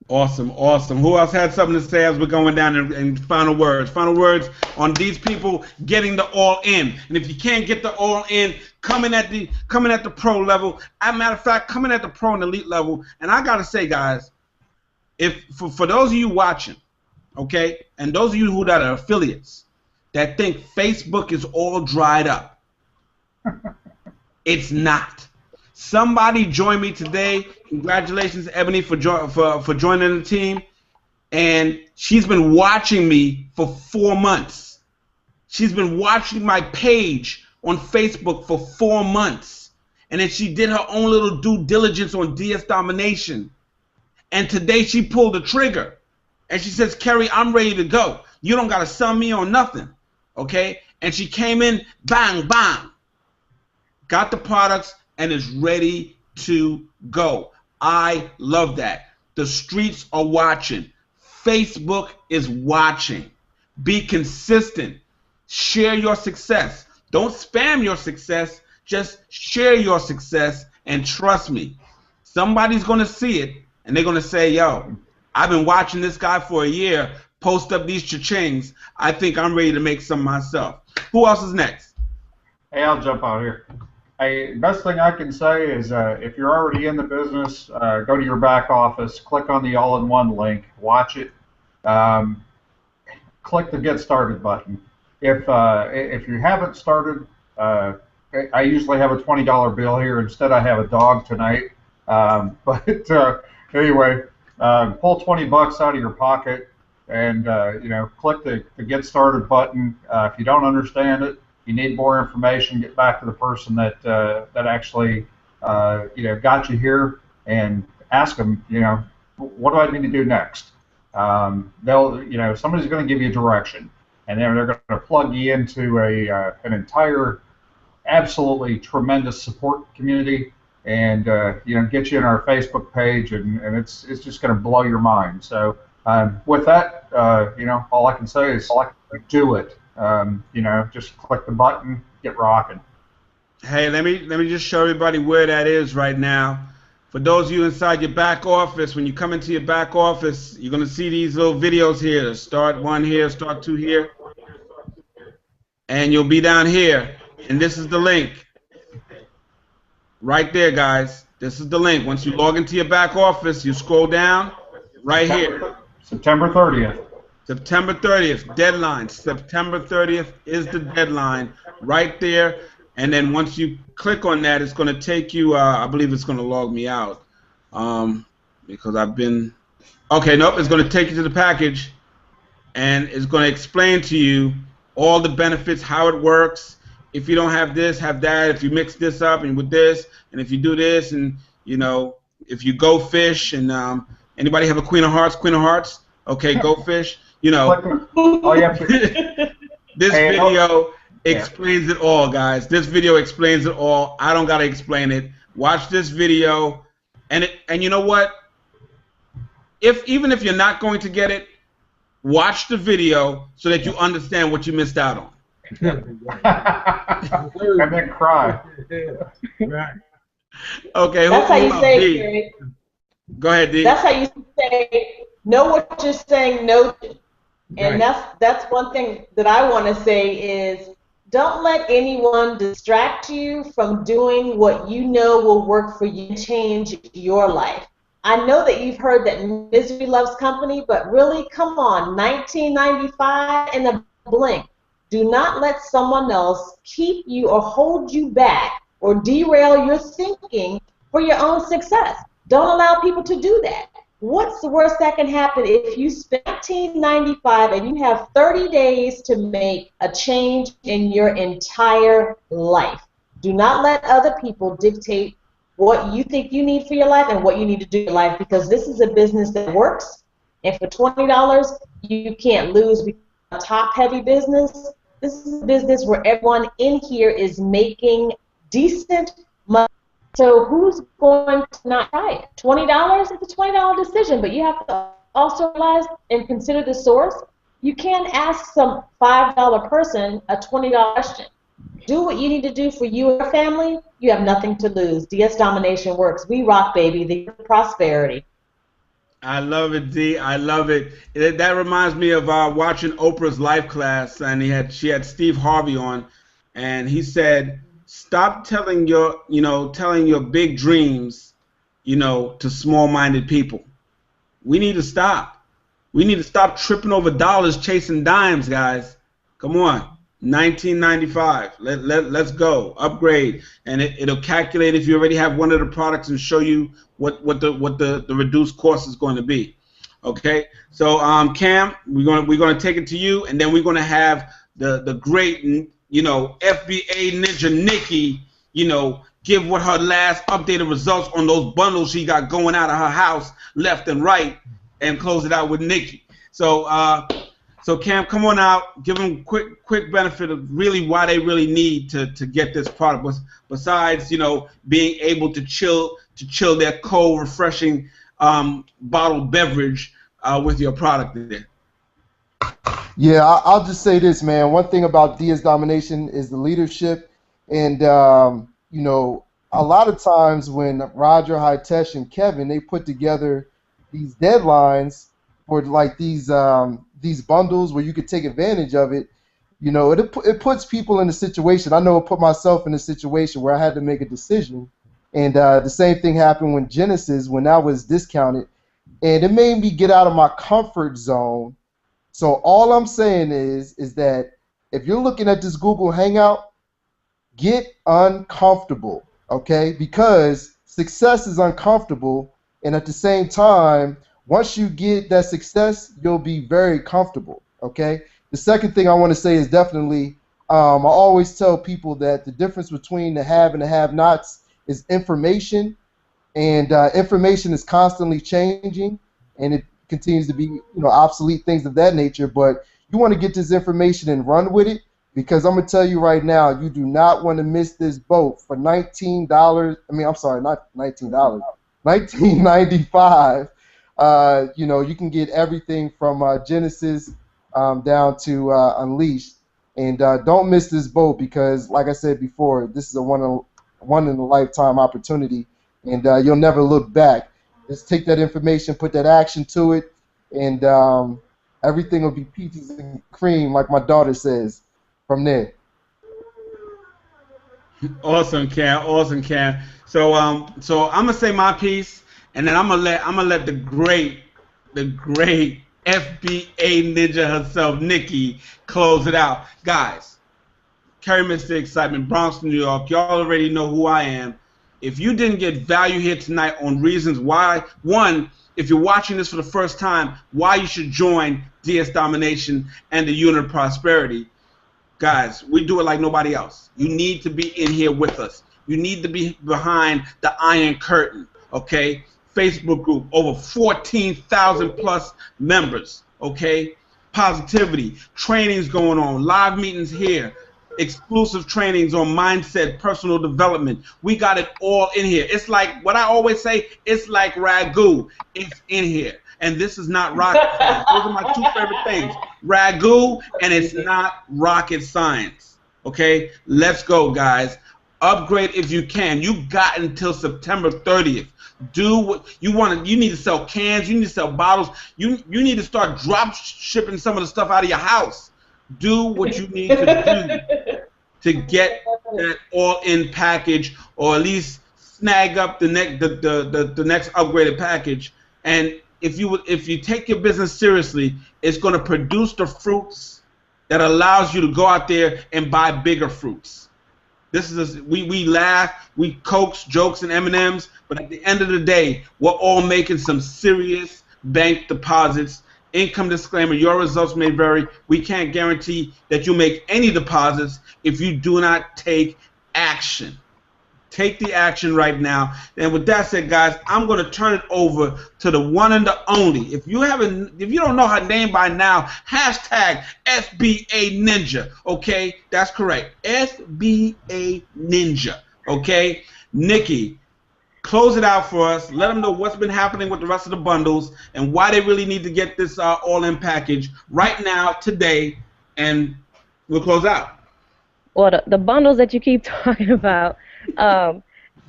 Awesome, awesome. Who else had something to say as we're going down and final words? Final words on these people getting the all in. And if you can't get the all in, coming at the pro level. As a matter of fact, coming at the pro and elite level. And I gotta say, guys, if for those of you watching, okay, and those of you who that are affiliates that think Facebook is all dried up, it's not. Somebody joined me today. Congratulations, Ebony, for joining the team. And she's been watching me for 4 months. She's been watching my page on Facebook for 4 months. And then she did her own little due diligence on DS Domination. And today she pulled the trigger. And she says, Kerry, I'm ready to go. You don't got to sell me on nothing. Okay? And she came in, bang, bang. Got the products and is ready to go. I love that. The streets are watching. Facebook is watching. Be consistent. Share your success. Don't spam your success. Just share your success, and trust me, somebody's going to see it, and they're going to say, yo, I've been watching this guy for a year post up these cha-chings. I think I'm ready to make some myself. Who else is next? Hey, I'll jump out here. Hey, best thing I can say is if you're already in the business, go to your back office, click on the all-in-one link, watch it, click the Get Started button. If you haven't started, I usually have a $20 bill here. Instead, I have a dog tonight. But anyway, pull $20 out of your pocket and click the Get Started button. If you don't understand it, you need more information, get back to the person that actually got you here and ask them, what do I need to do next? Somebody's going to give you direction, and then they're going to plug you into an entire absolutely tremendous support community, and get you in our Facebook page, and it's just going to blow your mind. So with that, all I can say is do it. Just click the button, get rocking. Hey, let me just show everybody where that is right now. For those of you inside your back office, when you come into your back office, you're going to see these little videos here. Start 1 here, start 2 here. And you'll be down here. And this is the link. Right there, guys. This is the link. Once you log into your back office, you scroll down right here. September 30th. September 30th, deadline. September 30th is the deadline right there. And then once you click on that, it's going to take you, I believe it's going to log me out because I've been, okay, nope, it's going to take you to the package, and it's going to explain to you all the benefits, how it works, if you don't have this, have that. If you mix this up and with this, and if you do this, and you know, if you go fish, and anybody have a Queen of Hearts? Queen of Hearts? Okay, go fish. You know, Oh, you have to. this Hey, video explains it all, guys. This video explains it all. I don't gotta explain it. Watch this video, and you know what? Even if you're not going to get it, watch the video so that you understand what you missed out on. And then cry. Right. Okay, That's how you say D? it, Gary. Go ahead, D. That's how you say, know what you're saying no to. And Right. that's one thing that I want to say is don't let anyone distract you from doing what you know will work for you and change your life. I know that you've heard that misery loves company, but really, come on, 1995 in a blink. Do not let someone else keep you or hold you back or derail your thinking for your own success. Don't allow people to do that. What's the worst that can happen if you spend 1995 and you have 30 days to make a change in your entire life? Do not let other people dictate what you think you need for your life and what you need to do in your life, because this is a business that works, and for $20 you can't lose because it's a top-heavy business. This is a business where everyone in here is making decent money. So who's going to not try it? $20? It's a $20 decision, but you have to also realize and consider the source. You can't ask some $5 person a $20 question. Do what you need to do for you and your family. You have nothing to lose. DS Domination works. We rock, baby. The year of prosperity. I love it, D. I love it. That reminds me of watching Oprah's life class, and she had Steve Harvey on, and he said, "Stop telling your big dreams, to small-minded people. We need to stop. We need to stop tripping over dollars, chasing dimes, guys. Come on." 1995. Let's go. Upgrade, and it'll calculate if you already have one of the products and show you what the reduced cost is going to be. Okay. So Cam, we're gonna take it to you, and then we're gonna have the great FBA Ninja Nikki give what her last updated results on those bundles she got going out of her house left and right, and close it out with Nikki. So Cam, come on out. Give them quick benefit of really why they really need to get this product. Besides, being able to chill their cold, refreshing bottled beverage with your product there. Yeah, I'll just say this, man. One thing about DS Domination is the leadership, and a lot of times when Roger, Hitesh, and Kevin, they put together these deadlines for like these bundles where you could take advantage of it, it puts people in a situation. I know it put myself in a situation where I had to make a decision, and the same thing happened when Genesis, when that was discounted, and it made me get out of my comfort zone. So all I'm saying is that if you're looking at this Google Hangout, get uncomfortable, okay? Because success is uncomfortable, and at the same time, once you get that success, you'll be very comfortable, okay? The second thing I want to say is definitely, I always tell people that the difference between the have and the have-nots is information, and information is constantly changing, and it continues to be, obsolete things of that nature, but you want to get this information and run with it, because I'm going to tell you right now, you do not want to miss this boat for $19, not $19, $19.95. You can get everything from Genesis down to Unleashed, and don't miss this boat, because, like I said before, this is a one in a lifetime opportunity, and you'll never look back. Just take that information, put that action to it, and everything will be peaches and cream, like my daughter says, from there. Awesome, Cam. Awesome, Cam. So I'm gonna say my piece, and then I'm gonna let the great FBA ninja herself, Nikki, close it out. Guys, Carry Mr. Excitement, Bronx, New York. Y'all already know who I am. If you didn't get value here tonight on reasons why, one, if you're watching this for the first time, why you should join DS Domination and the Unit of Prosperity, guys, we do it like nobody else. You need to be in here with us. You need to be behind the Iron Curtain, okay? Facebook group, over 14,000 plus members, okay? Positivity, trainings going on, live meetings here, exclusive trainings on mindset, personal development. We got it all in here. It's like what I always say, it's like ragu. It's in here. And this is not rocket science. Those are my two favorite things, ragu, and it's not rocket science. Okay, let's go, guys. Upgrade if you can. You got until September 30th. Do what you want. You need to sell cans. You need to sell bottles. You need to start drop shipping some of the stuff out of your house. Do what you need to do to get that all-in package, or at least snag up the next upgraded package. And if you take your business seriously, it's going to produce the fruits that allows you to go out there and buy bigger fruits. This is we laugh, we coax jokes and M&Ms, but at the end of the day, we're all making some serious bank deposits. Income disclaimer: your results may vary. We can't guarantee that you make any deposits if you do not take action. Take the action right now. And with that said, guys, I'm going to turn it over to the one and the only. If you don't know her name by now, hashtag FBA Ninja. Okay, that's correct. FBA Ninja. Okay, Nikki, close it out for us. Let them know what's been happening with the rest of the bundles and why they really need to get this all-in package right now, today, and we'll close out. Well, the bundles that you keep talking about,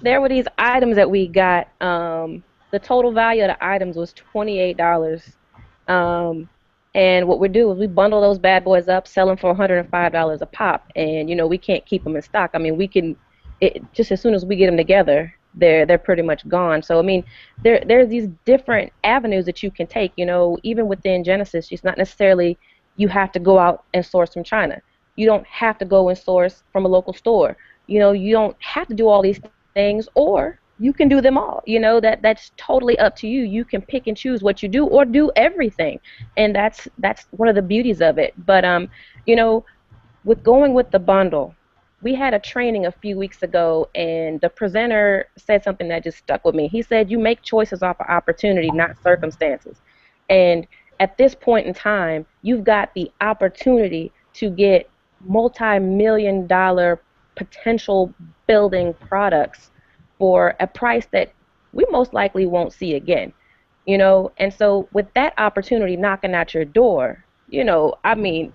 there were these items that we got. The total value of the items was $28. And what we do is we bundle those bad boys up, sell them for $105 a pop. And, you know, we can't keep them in stock. I mean, we can, just as soon as we get them together, they're pretty much gone. So, I mean, there's these different avenues that you can take, you know, even within Genesis. It's not necessarily you have to go out and source from China. You don't have to go and source from a local store. You know, you don't have to do all these things, or you can do them all. You know, that's totally up to you. You can pick and choose what you do, or do everything, and that's one of the beauties of it. But you know, with going with the bundle, we had a training a few weeks ago, and the presenter said something that just stuck with me. He said, "You make choices off of opportunity, not circumstances." And at this point in time, you've got the opportunity to get multi-million-dollar potential building products for a price that we most likely won't see again, you know. And so with that opportunity knocking at your door, you know, I mean,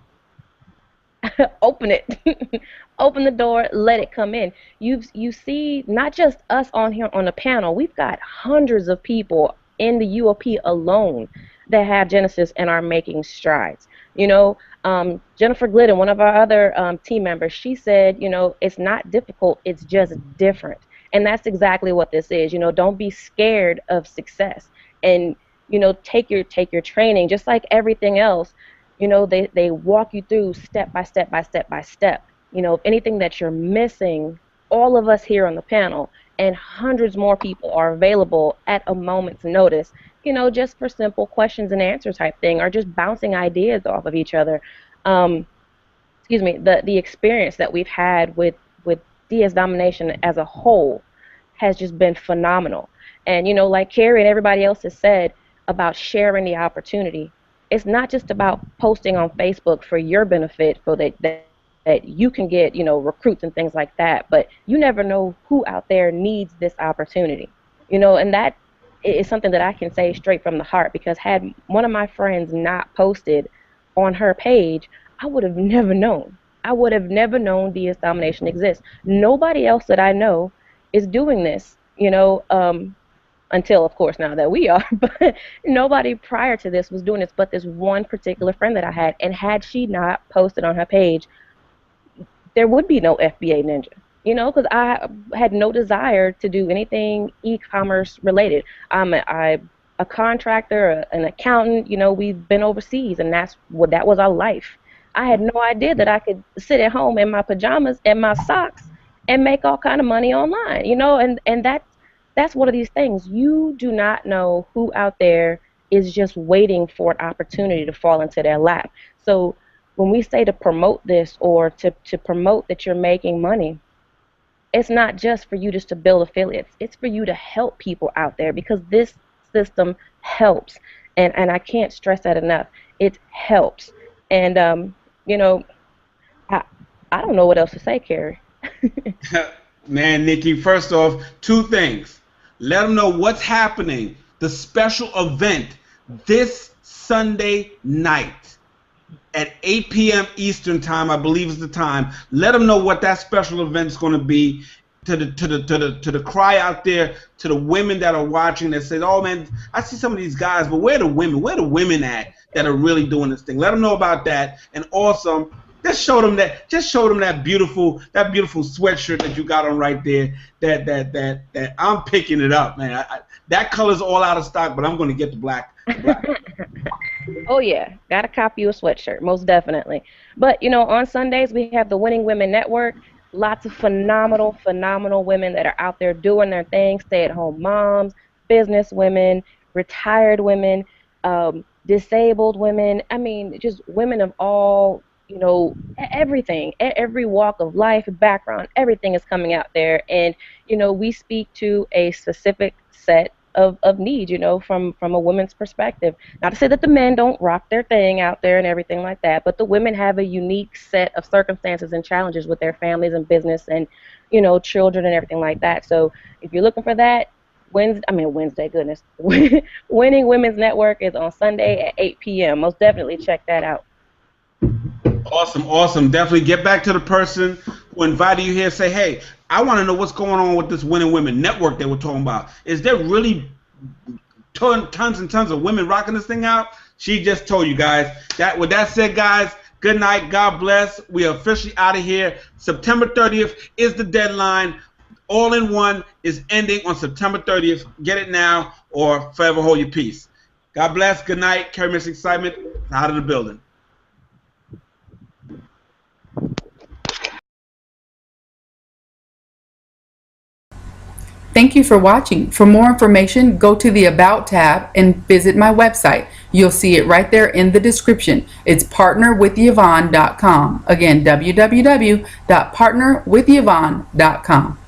open it. Open the door, let it come in. You see, not just us on here on the panel, we've got hundreds of people in the UOP alone that have Genesis and are making strides. You know, Jennifer Glidden, one of our other team members, she said, you know, it's not difficult, it's just different. And that's exactly what this is. You know, don't be scared of success. And, you know, take your training, just like everything else. You know, they walk you through step by step by step by step. You know, if anything that you're missing, all of us here on the panel and hundreds more people are available at a moment's notice, you know, just for simple questions and answer type thing, or just bouncing ideas off of each other. Excuse me, the experience that we've had with DS Domination as a whole has just been phenomenal. And, you know, like Carrie and everybody else has said about sharing the opportunity, it's not just about posting on Facebook for your benefit, so that you can get, you know, recruits and things like that, but you never know who out there needs this opportunity, you know. And that is something that I can say straight from the heart, because had one of my friends not posted on her page, I would have never known. I would have never known DS Domination exists. Nobody else that I know is doing this, you know, until, of course, now that we are, but nobody prior to this was doing this but this one particular friend that I had. And had she not posted on her page, there would be no FBA Ninja, you know, because I had no desire to do anything e-commerce related. I'm a contractor, an accountant, you know, we've been overseas, and that was our life. I had no idea that I could sit at home in my pajamas and my socks and make all kind of money online, you know, and that's one of these things. You do not know who out there is just waiting for an opportunity to fall into their lap. So when we say to promote this or to promote that you're making money, it's not just for you just to build affiliates. It's for you to help people out there, because this system helps. And I can't stress that enough. It helps. And, you know, I don't know what else to say, Carrie. Man, Nikki, first off, two things. Let them know what's happening. The special event this Sunday night at 8 p.m. Eastern time, I believe is the time. Let them know what that special event is going to be. To the cry out there, to the women that are watching that say, oh man, I see some of these guys, but where are the women? Where are the women at that are really doing this thing? Let them know about that. And also, just show them that beautiful sweatshirt that you got on right there. That I'm picking it up, man. That color's all out of stock, but I'm going to get the black. Oh yeah, gotta copy you a sweatshirt, most definitely. But you know, on Sundays we have the Winning Women Network. Lots of phenomenal women that are out there doing their thing. Stay-at-home moms, business women, retired women, disabled women. I mean, just women of all, you know, everything, every walk of life, background, everything is coming out there. And, you know, we speak to a specific set of need, you know, from a woman's perspective. Not to say that the men don't rock their thing out there and everything like that, but the women have a unique set of circumstances and challenges with their families and business and, you know, children and everything like that. So if you're looking for that, Wednesday, goodness. Winning Women's Network is on Sunday at 8 p.m. Most definitely check that out. Awesome. Definitely get back to the person who invited you here. Say, hey, I want to know what's going on with this Winning Women Network that we're talking about. Is there really tons and tons of women rocking this thing out? She just told you guys. With that said, guys, good night. God bless. We are officially out of here. September 30th is the deadline. All in One is ending on September 30th. Get it now or forever hold your peace. God bless. Good night. Carrie Miss Excitement out of the building. Thank you for watching. For more information, go to the About tab and visit my website. You'll see it right there in the description. It's partnerwithyvonne.com. Again, www.partnerwithyvonne.com.